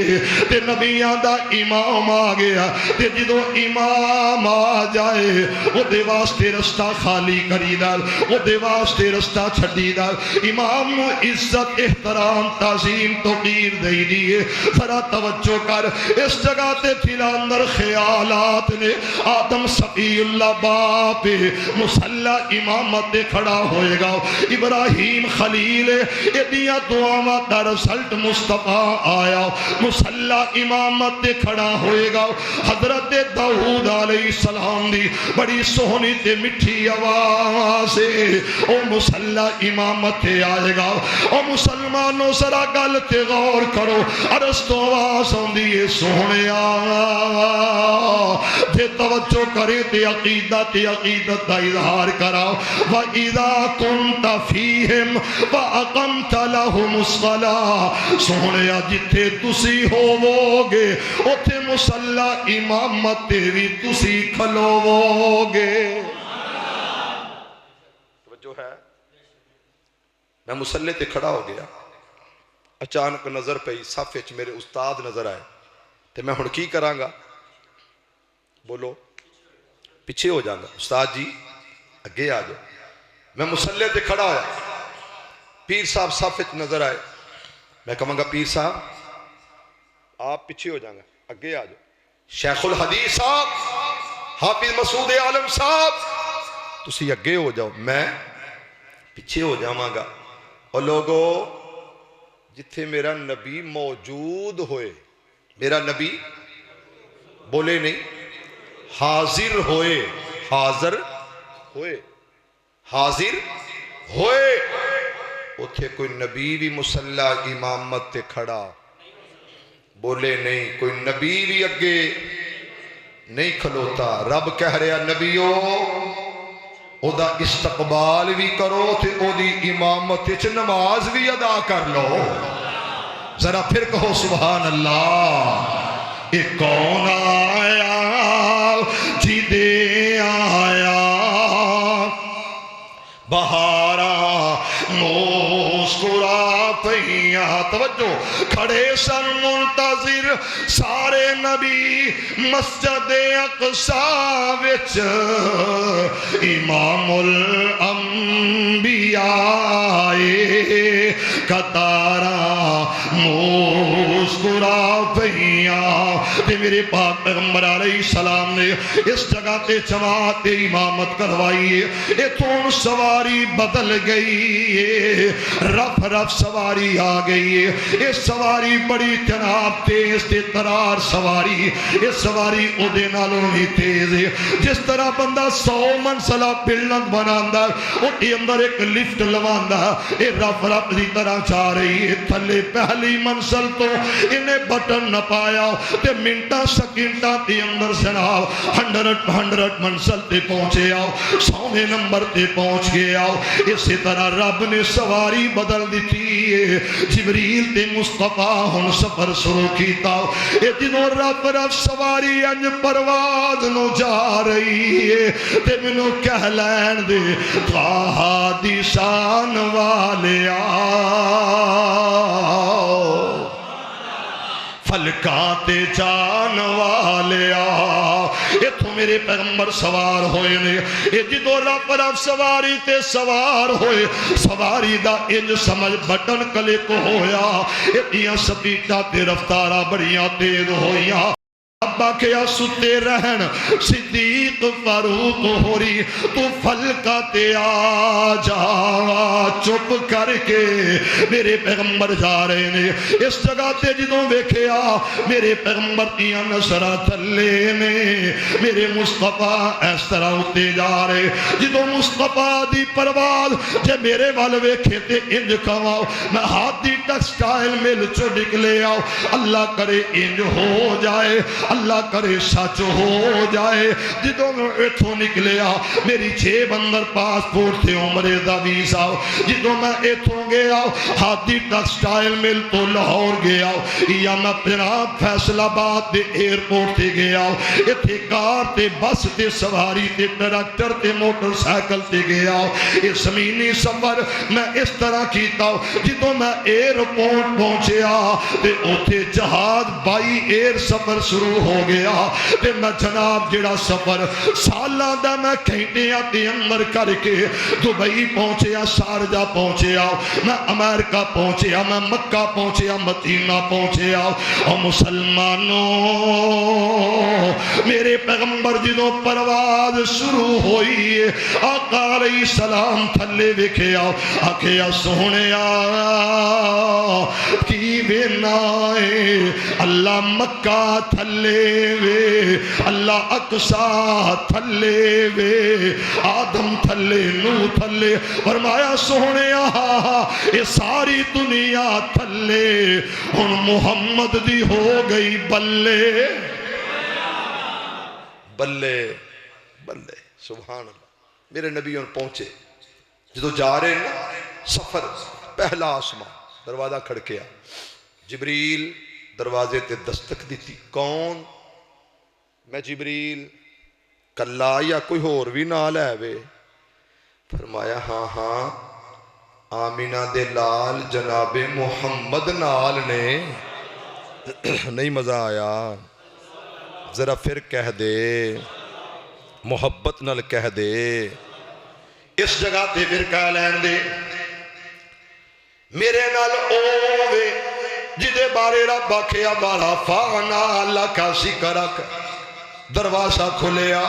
تے نبیاں دا امام آ گیا تے جدو امام آ جائے وہ دے واسطے رستہ خالی کری دال وہ دے واسطے رستہ چھڑی دال امام عزت احترام تعظیم توقیر دے دیئے ذرا توجہ کر اس جگہ تے پھر اندر خیالات نے آدم صفی اللہ باپ مسلح امامت کھڑا ہوئے گا ابراہیم خلیل ادیاں دعاواں دا رسلٹ مصطفیٰ آیا مسلح امامت کھڑا ہوئے گا حضرت داؤد علیہ السلام دی بڑی سہنی تے مٹھی آواز سے او مسلح امامت آئے گا او مسلمانوں سرا گل تے غور کرو عرض تو آواز ہوندی سونے تے توجہ کرے تے عقیدت دا اظہار کراؤ وَإِذَا كُنْتَ فِيهِمْ وَأَقَمْتَ لَهُمُ الصَّلَاةَ سونے جتھے تسی ہوو گے اتھے مسلح امامت بھی تسی کھلو گے توجہ ہے میں مسلح تے کھڑا ہو گیا اچانک نظر پئی صف وچ میرے استاد نظر آئے تے میں ہن کی کراں گا بولو پیچھے ہو جانا استاد جی اگے آ جاؤ میں مسلح تے کھڑا ہویا پیر صاحب صف وچ نظر آئے میں کہوں گا پیر صاحب آپ پیچھے ہو جائیں گا اگے آ جاؤ شیخ الحدیث صاحب حافظ مسعود عالم صاحب تسی اگے ہو جاؤ میں پیچھے ہو جاواں گا اور لوگو جتھے میرا نبی موجود ہوئے میرا نبی بولے نہیں حاضر ہوئے حاضر ہوئے حاضر ہوئے اتھے کوئی نبی بھی مسلح امامت تے کھڑا بولے نہیں کوئی نبی بھی اگے نہیں کھلوتا رب کہہ رہا نبیو او دا استقبال بھی کرو تے او دی امامت تے نماز بھی ادا کر لو ذرا پھر کہو سبحان اللہ ایک کون آیا جی دے آیا بہارا مسکرا پہیاں توجہ کھڑے سن منتظر سارے نبی مسجد اقصی وچ امام الانبیاء قطارا مسکرا پہیاں تے میرے پاک پیغمبر علیہ السلام نے اس جگہ تے جماعت امامت کروائی ہے اتھوں سواری بدل گئی ہے رف رف سواری آ گئی ہے یہ سواری بڑی جناب تیز تے ترار سواری یہ سواری او دے نالوں بھی تیز ہے جس طرح بندہ 100 منزلہ بلند بناندہ او دے اندر ایک لفٹ لواندہ یہ رف رف دی طرح چاہ رہی ہے تھلے پہلی منزل تو انہیں بٹن نہ پایا تے منٹ سکنٹاں تے اندر جناب 100 منزل تے پہنچے آؤ، 100 نمبر تے پہنچ گئے آؤ۔ اسی طرح رب نے سواری بدل دیتی ہے، جبریل تے مصطفیٰ ہن سفر شروع کیتا۔ اے جدوں رب سواری انج پرواز نو جا رہی ہے تے مینوں کہہ لین دے طٰہٰ دی شان والیا فلکاں تے جان والیا۔ اتھوں میرے پیغمبر سوار ہوئے نے، اے جدوں رب سواری تے سوار ہوئے، سواری دا انج سمجھ بٹن کلک ہویا، اتیاں سپیٹاں تے رفتاراں بڑیاں تیز ہویاں۔ ابا کیا ستے رہن صدیق فاروق ہو رہی، تو فلکا تے آ جا چپ کر کے میرے پیغمبر جا رہے نے۔ اس جگہ تے جدوں ویکھیا میرے پیغمبر دیاں نظراں تھلے نے، میرے مصطفیٰ اس طرح اتے جا رہے۔ جدوں مصطفیٰ دی پرواز جے میرے وال ویکھے تے انج کھواؤ میں ہاتھی ٹیکسٹائل مل چو نکلے آؤ، اللہ کرے انج ہو جائے، اللہ کرے سچ ہو جائے۔ جدوں میں ایتھوں نکلیا میری جیب اندر پاسپورٹ تھے عمرے دا ویزا، جدوں میں ایتھوں گیا ہاتھی ٹیکسٹائل مل تو لاہور گیا، یا میں جناب فیصل آباد دے ایئرپورٹ تے گیا، ایتھے کار تے بس تے سواری تے ٹریکٹر تے موٹر سائیکل تے گیا۔ یہ زمینی سفر میں اس طرح کیتا۔ جدوں میں ایئرپورٹ پہنچیا تے اوتھے جہاز بائی ایئر سفر شروع ہو گیا تے میں جناب جڑا سفر سالاں دا میں گھنٹیاں تے اندر کر کے دبئی پہنچیا، شارجہ پہنچیا، میں امریکہ پہنچیا، میں مکہ پہنچیا، مدینہ پہنچیا۔ اور مسلمانوں میرے پیغمبر جدوں پرواز شروع ہوئی آقا علیہ السلام تھلے ویکھیا، آکھیا سونیا کی وینائے اللہ مکہ تھلے وے، اللہ اقصی تھلے وے، آدم تھلے، نوح تھلے، فرمایا سونیا یہ ساری دنیا تھلے ہن محمد دی ہو گئی بلے بلے بلے۔ سبحان اللہ۔ میرے نبی ان پہنچے، جدو جا رہے نا سفر پہلا آسمان دروازہ کھڑکیا، جبریل دروازے تے دستک دیتی۔ کون؟ میں جبریل، کلا یا کوئی اور بھی نال ہے وے؟ فرمایا ہاں ہاں آمینہ دے لال جناب محمد نال نے۔ نہیں مزہ آیا؟ ذرا پھر کہہ دے، محبت نال کہہ دے۔ اس جگہ تے پھر کہہ لین دے میرے نال اوے جدے بارے رب آکھیا بارا فانا لکا ذکرک۔ دروازہ کھلیا،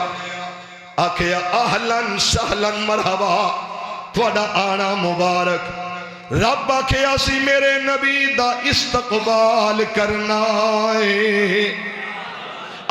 آکھیا اہلن سہلن مرحبا، تھوڑا آنا مبارک۔ رب آکھیا سی میرے نبی دا استقبال کرنا ہے،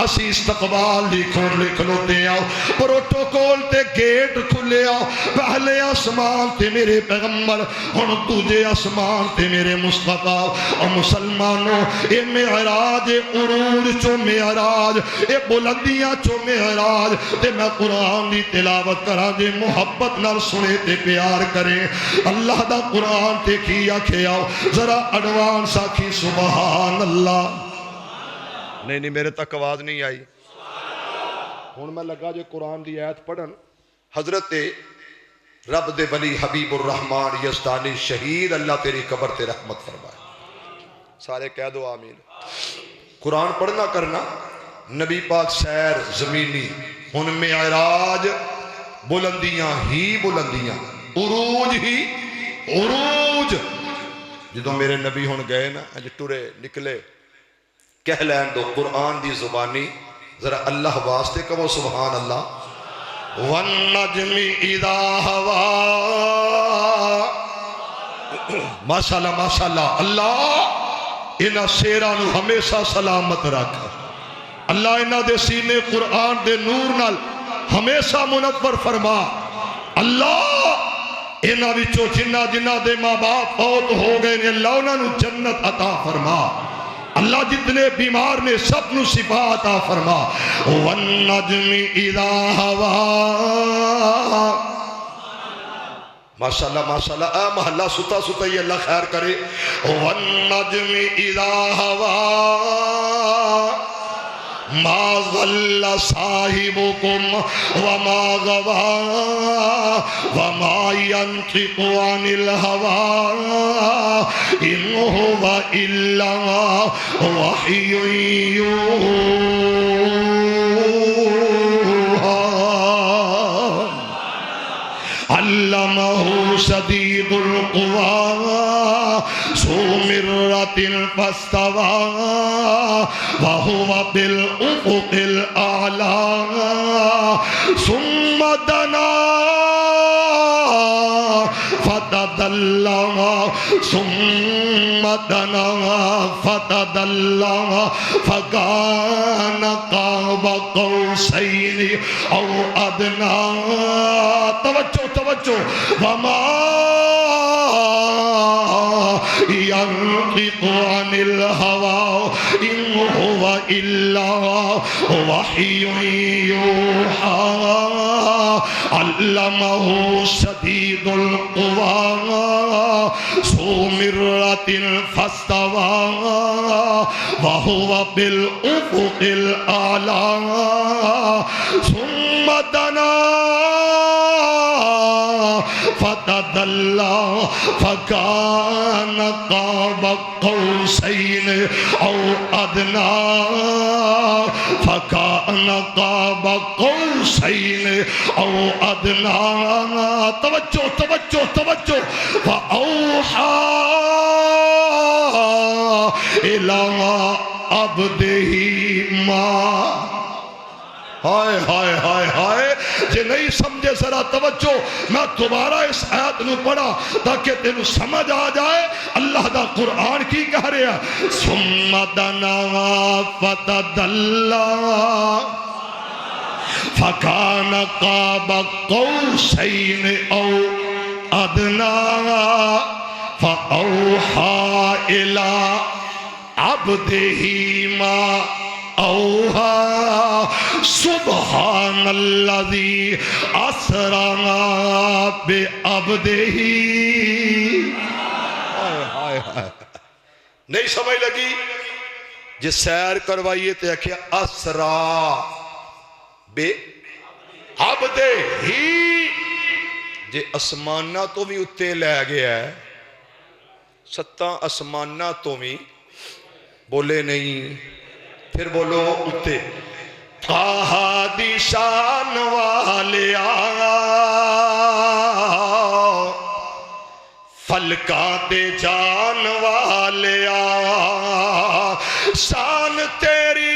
اسی استقبال لکھلوتے آؤ، پروٹوکول تے گیٹ کھلے آؤ۔ پہلے آسمان تے میرے پیغمبر، ہن دوجے آسمان تے میرے مصطفیٰ۔ اور مسلمانوں اے معراج، اے عروج چو معراج، اے بلندیاں چو معراج۔ تے میں قرآن دی تلاوت کراں جے محبت نال سنے تے پیار کریں۔ اللہ دا قرآن تے کی آکھے آؤ، ذرا ایڈوانس آکھی سبحان اللہ۔ نہیں میرے تک آواز نہیں آئی۔ ہن میں لگا جو قرآن دی آیت پڑھن، حضرت رب دے ولی حبیب الرحمن یزدانی شہید اللہ تیری قبر تے رحمت فرمائے۔ سارے کہہ دو آمین۔ قرآن پڑھنا کرنا، نبی پاک سیر زمینی، ہن معراج بلندیاں ہی بلندیاں، عروج ہی عروج۔ جدوں میرے نبی ہن گئے نا ٹرے نکلے، کہہ لین دو قرآن دی زبانی، ذرا اللہ واسطے کہو سبحان اللہ۔ وَالنَّجْمِ إِذَا هَوَىٰ۔ ماشاءاللہ ماشاءاللہ، اللہ انہاں شیرانو ہمیشہ سلامت رکھ، اللہ انہاں دے سینے قرآن دے نور نال ہمیشہ منور فرما، اللہ انہاں وچوں جنہ جنہ دے ماں باپ فوت ہو گئے نے اللہ انہاں نو جنت عطا فرما۔ اللہ جتنے بیمار نے سب نو شفا عطا فرما والنجم اذا ہوا ماشاءاللہ ماشاءاللہ اے محلہ ستا ستا یہ اللہ خیر کرے والنجم اذا ہوا ما ضل صاحبكم وما غوا وما ينطق عن الهوى إن هو إلا وحي يوحى علمه شديد القوى ذو مرة فاستوى وهو بالأفق الأعلى ثم دنا فتدلى ثم دنا فتدلى فكان قاب قوسين أو أدنى توجہ توجہ وما ينطق عن الهوى إن هو إلا وحي يوحى علمه شديد القوى ذو مرة فاستوى وهو بالأفق الأعلى ثم دنا فتدلى فكان قاب قوسين أو أدنى فكان قاب قوسين أو أدنى توجہ توجہ توجہ فأوحى إلى عبده ما ہائے ہائے ہائے ہائے جے نہیں سمجھے ذرا توجہ میں دوبارہ اس آیت نو پڑھا تاکہ تینوں سمجھ آ جائے اللہ دا قرآن کی کہہ رہا ہے ثم دنا فتدلى فكان قاب قوسين أو أدنى فأوحى إلى عبده ما أوحى سبحان الذي أسرى بعبده نہیں سمجھ لگی جی سیر کروائیے تو کیا اسرا بے عبدہ ہی جی اسمانہ تو بھی اتے لے گیا ہے ستاں اسمانہ تو بھی بولے نہیں پھر بولو اتے کہا دی شان والے فلکاں دے جان والے شان تیری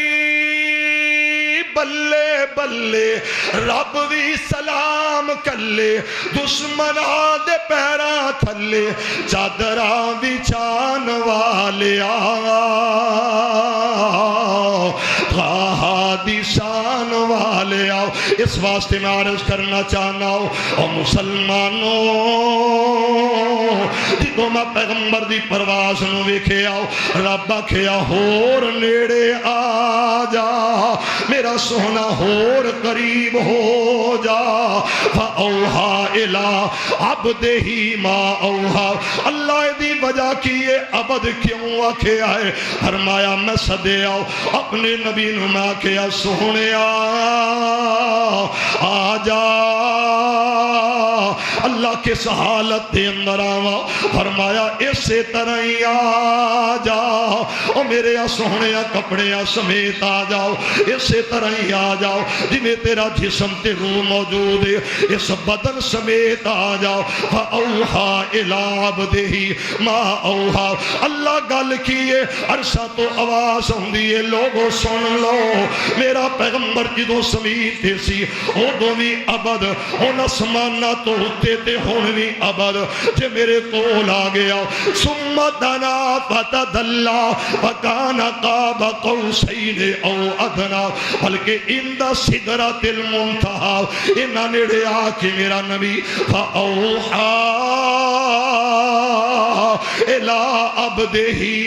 بلے بلے رب بھی سلام کلے دشمناں دے پیراں تھلے چادراں بھی جان والے دی شان والے آؤ اس واسطے میں عرض کرنا چاہنا ہوں او مسلمانوں جدوں میں پیغمبر دی پرواز نو ویکھے آؤ رب آکھیا ہور نیڑے آ جا میرا سونا ہور قریب ہو جا فاوحا الی عبدہ ما اوحا اللہ دی وجہ کی یہ عبد کیوں آکھے آئے فرمایا میں صدے آؤ اپنے نبی نو میں آکھیا سونے آ جا اللہ کے سہالت دے اندر آوا فرمایا اسے طرح ہی آ جا او میرے سونے کپڑے سمیت آ جاؤ اسے طرح ہی آ جاؤ جی میں تیرا جسم تے روح موجود ہے اس بدن سمیت آ جاؤ فاوحا الی عبدہ ما اوحا اللہ گل کیے عرصہ تو آواز ہوندی ہے لوگوں سن لو میرا پیغمبر جدوں سمیت تے سی ادوں بھی عبد ہن اسمانہ تو ہوتے تے ہن بھی عبد جے میرے کول آ گیا ثم دنا فتدلى فكان قاب قوسين او ادنى بلکہ عند سدرۃ المنتہى انہاں نیڑے آ کے میرا نبی فاوحا الا عبدہ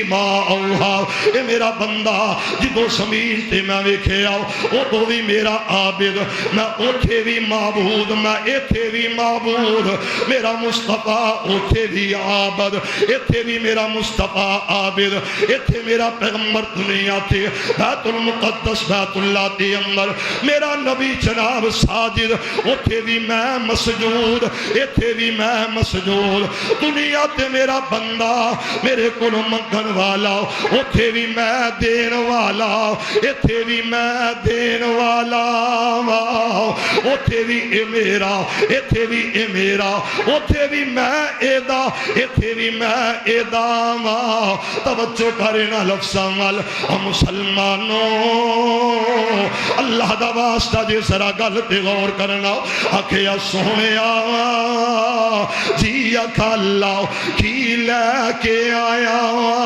ما اوہا، اے میرا بندہ جدو زمین تے میں ویکھیا ادو بھی میرا عابد، میں اوتھے بھی معبود، میں ایتھے بھی معبود، میرا مصطفیٰ اوتھے بھی عابد، ایتھے بھی میرا مصطفیٰ عابد، ایتھے میرا پیغمبر دنیا تے بیت المقدس بیت اللہ تے اندر میرا نبی جناب ساجد، اوتھے بھی میں مسجود، ایتھے بھی میں مسجود، دنیا تے میرا بندہ میرے کول منگن والا، اوتھے بھی میں دین والا، ایتھے بھی میں دین والا، اوتھے بھی اے میرا، ایتھے بھی اے میرا، اوتھے بھی میں ایدا، ایتھے بھی میں ایدا، توجہ کرنا لفظاں وال مسلمانوں، اللہ دا واسطہ جے ذرا گل تے غور کرنا، آکھیا سونیا جی آکھا اللہ کی لے کے آیا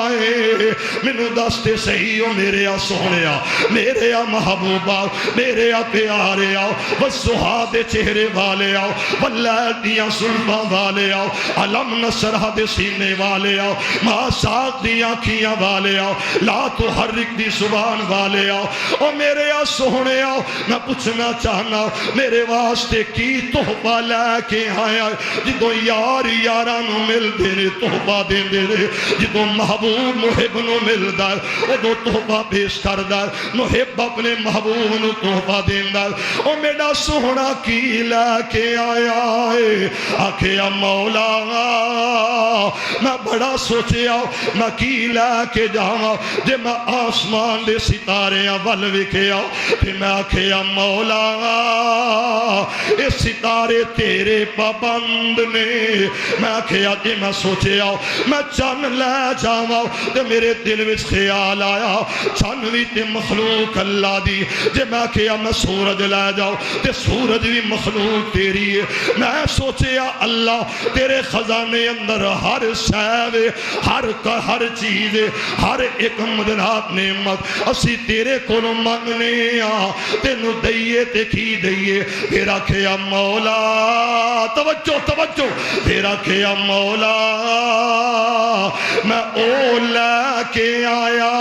ہے، مینوں دس تے صحیح ہو میرے آ سونیا، میرے آ محبوبہ، میرے آ پیارے آؤ، والضحیٰ دے چہرے والے آؤ، واللیل دیاں زلفاں والے آؤ، علم نصرہ دے سینے والے آؤ، ما ساق دیاں کھیاں والے آؤ، لا تحرک دی زبان والے آؤ، او میرے آ سونے آؤ، میں پوچھنا چاہنا میرے واسطے کی تحفہ لے کے آیا، جدو یار یارانو مل دینے تحفہ دین دینے، جدو محبوب محب نو مل دار ادو تحفہ پیش کر دار، محب اپنے محبوب نو تحفہ دین دار، او میرا سونا کی لے کے آیا ہے، آکھیا مولا میں بڑا سوچیا میں کی لے کے جاواں، جے میں آسمان دے ستارے ول ویکھیا تے میں آکھیا مولا اے ستارے تیرے پابند نے، میں آکھیا جے میں سوچیا میں چن لے جاواں تے میرے دل وچ خیال آیا چن وی تے مخلوق اللہ دی، جے میں آکھیا میں سورج لے جاؤ تے سورج بھی مخلوق تیری ہے، میں سوچیا اللہ تیرے خزانے اندر ہر شے ہر چیز ہر ایک مدنات نعمت اسی تیرے کولوں منگنے آ، تینوں دئیے تے کی دئیے، پھر آکھیا مولا توجہ توجہ، پھر آکھیا مولا میں او لے کے آیا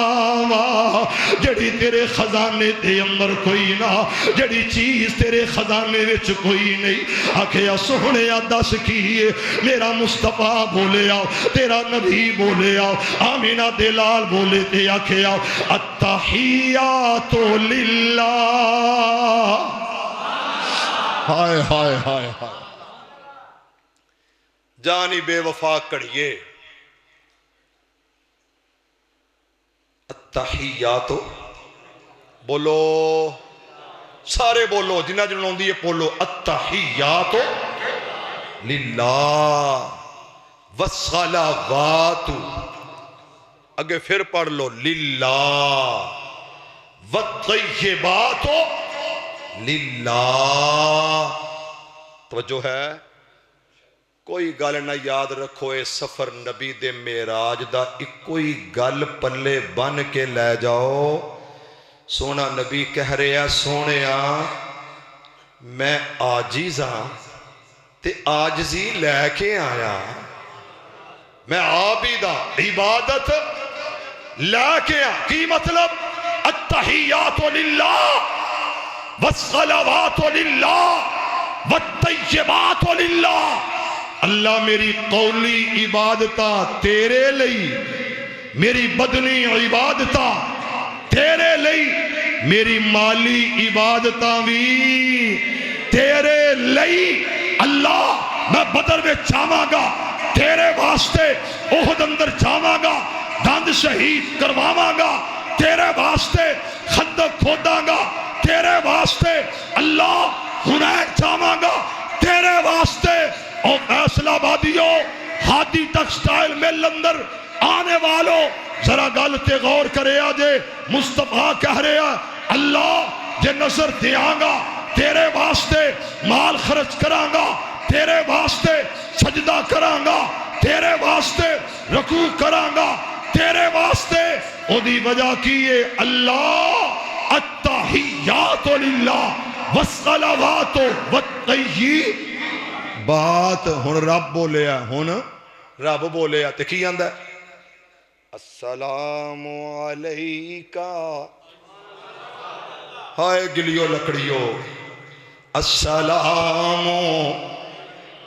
وا جڑی تیرے خزانے تے اندر کوئی نہ، جڑی چیز تیرے خزانے وچ کوئی نہیں، آکھیا سونیا دس کیے، میرا مصطفیٰ بولے آؤ، تیرا نبی بولے آؤ، آمینہ دلال بولے تے آکھیا التحیات للہ، ہائے ہائے ہائے ہائے، جانی بے وفا کڑیے، التحیات بولو سارے بولو جنہ جنہوں دی بولو التحیات للہ والصلوات، اگے پھر پڑھ لو للہ والطیبات للہ، توجہ ہے کوئی گل نہ یاد رکھو، اے سفر نبی دے معراج دا ایک کوئی گل پلے بن کے لے جاؤ، سونا نبی کہہ رہے ہیں سونیا میں عاجز ہاں تے عاجزی لے کے آیا، میں عابد عبادت لے کے آیا، کی مطلب التحیات للہ والصلوات للہ والطیبات للہ، اللہ میری قولی عبادتاں تیرے لئی، میری بدنی عبادتاں تیرے لئی، میری مالی عبادتاں بھی تیرے لئی، اللہ میں بدر میں جاواں گا تیرے واسطے، احد اندر جاواں گا دند شہید کرواواں گا تیرے واسطے، خندق کھوداں گا تیرے واسطے، اللہ حنین جاواں گا تیرے واسطے، اور فیصلہ آبادیوں ہادی ٹیکسٹائل مل اندر آنے والوں ذرا گل تے غور کرے آجے، مصطفیٰ کہہ رہے ہیں اللہ جے نظر دیاں گا تیرے واسطے، مال خرچ کراں گا تیرے واسطے، سجدہ کراں گا تیرے واسطے، رکوع کراں گا تیرے واسطے، او دی وجہ کیے اللہ التحیات للہ والصلوات والطیبات، ہن رب بولیا، ہن رب بولیا تے کی آندا ہے السلام علیکہ ہائے گلیو لکڑیو السلام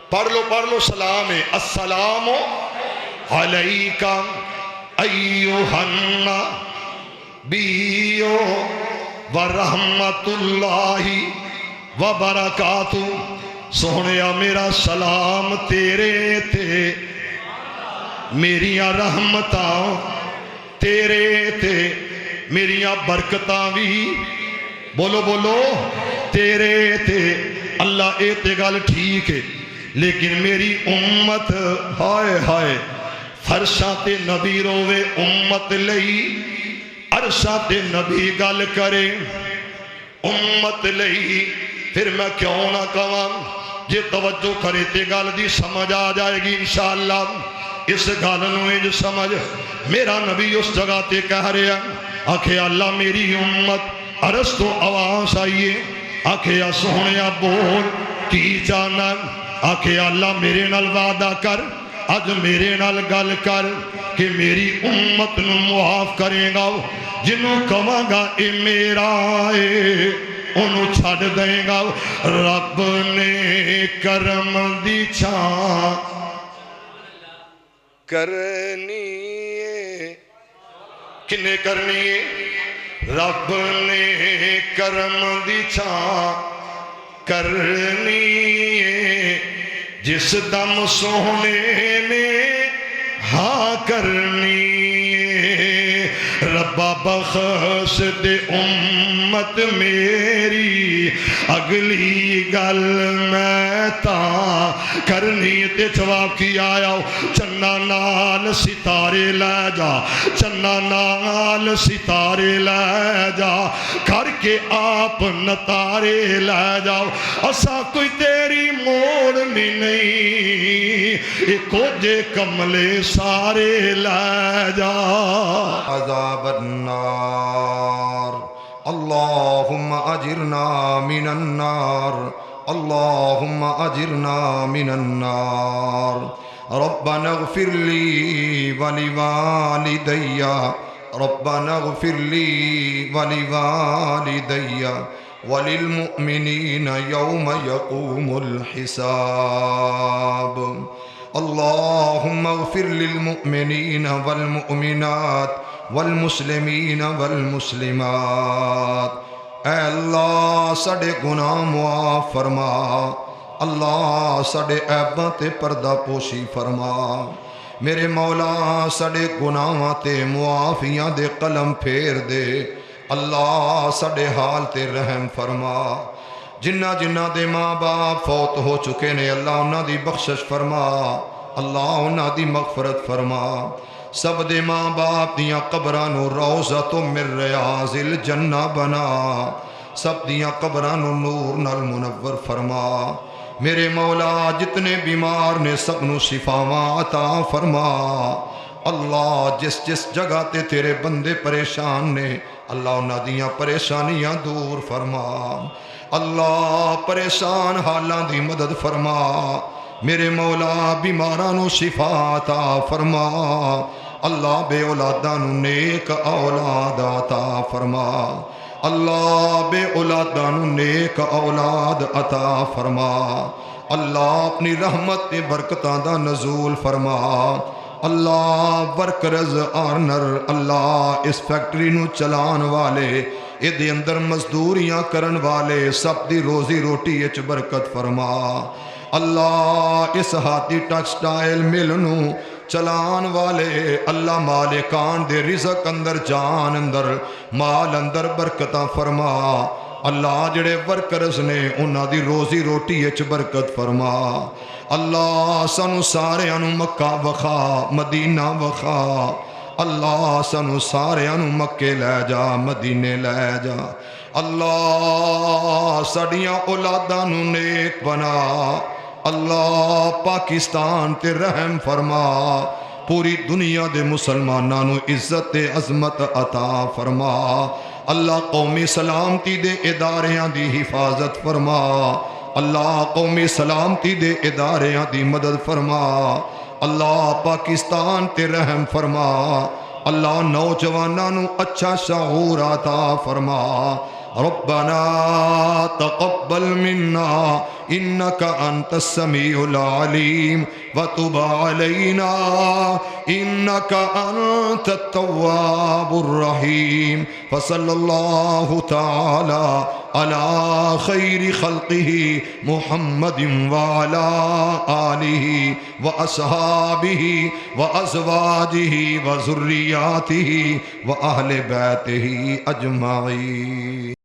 پڑھ لو سلام ہے السلام علیکہ ایوہ النبی ورحمت اللہ وبرکاتہ سونیا میرا سلام تیرے تے میریاں رحمتاں تیرے تے میریاں برکتاں بھی بولو تیرے تے اللہ اے تے گل ٹھیک ہے لیکن میری امت ہائے فرشاں تے نبی روے امت لئی عرشاں تے نبی گل کرے امت لئی پھر میں کیوں نہ کہاں جے توجہ کرے تے گل دی سمجھ آ جائے گی انشاءاللہ اس گل نوں انج سمجھ میرا نبی اس جگہ تے کہہ رہا آکھے اللہ میری امت عرض تو آواز آئیے آکھے سونیا بول کی جانا آکھے اللہ میرے نال وعدہ کر اج میرے نال گل کر کہ میری امت نو معاف کرے گا جنوں کہاں گا اے میرا اے انہوں چھڑ دیں گا رب نے کرم دی چھان کرنی ہے کنے کرنی ہے رب نے کرم دی چھان کرنی ہے جس دم سونے نے ہاں کرنی ہے ربا بخش دے امت میری اگلی گل میں تا کرنی تے جواب کی آیا چنہ نال ستارے لے جا چنہ نال ستارے لے جا کر کے آپ نتارے لے جاؤ اسا کوئی تیری موڑنی نہیں ایک جے کملے سارے لے جا عذاب النار اللہم اجرنا من النار اللہم اجرنا من النار ربنا اغفر لی ولوالدی ربنا اغفر لی ولوالدی وللمؤمنین یوم یقوم الحساب اللہم اغفر للمؤمنین والمؤمنات والمسلمین والمسلمات اے اللہ سڑے گناہ معاف فرما اللہ سڑے عیباں تے پردہ پوشی فرما میرے مولا سڑے گناہاں تے معافیاں دے قلم پھیر دے اللہ سڑے حال تے رحم فرما جنہ جنہ دے ماں باپ فوت ہو چکے نے اللہ انہاں دی بخشش فرما اللہ انہاں دی مغفرت فرما سب دے ماں باپ دیاں قبرانو روضہ من ریاض الجنہ بنا سب دیاں قبرانو نور نال منور فرما میرے مولا جتنے بیمار نے سب نو شفاواں عطا فرما اللہ جس جس جگہ تے تیرے بندے پریشان نے اللہ انہاں دیاں پریشانیاں دور فرما اللہ پریشان حالاں دی مدد فرما میرے مولا بیمارانو شفا عطا فرما اللہ بے اولادانو نیک اولاد عطا فرما اللہ بے اولادانو نیک اولاد عطا فرما اللہ اپنی رحمت تے برکتاں دا نزول فرما اللہ ورکرز آرنر اللہ اس فیکٹری نو چلان والے ادھے اندر مزدوریاں کرن والے سب دی روزی روٹی اچ برکت فرما اللہ اس ہاتھی ٹیکسٹائل مل نو چلان والے اللہ مالکان دے رزق اندر جان اندر مال اندر برکتاں فرما اللہ جڑے ورکرز نے انہاں دی روزی روٹی اچ برکت فرما اللہ سانو سارے انو مکہ وخا مدینہ وخا اللہ سانو سارے انو مکے لے جا مدینے لے جا اللہ ساڑیاں اولادانو نیک بنا اللہ پاکستان تے رحم فرما پوری دنیا دے مسلمانانو عزت عظمت عطا فرما اللہ قومی سلامتی دے اداریاں دی حفاظت فرما اللہ قومی سلامتی دے اداریاں دی مدد فرما اللہ پاکستان تے رحم فرما، اللہ نوجواناں نو اچھا شعور عطا فرما۔ ربنا تقبل منا انك انت السميع العليم وتب علينا انك انت التواب الرحيم، فصلى الله تعالى على خير خلقه محمد وعلى آله وأصحابه وأزواجه وذرياته وأهل بيته أجمعين۔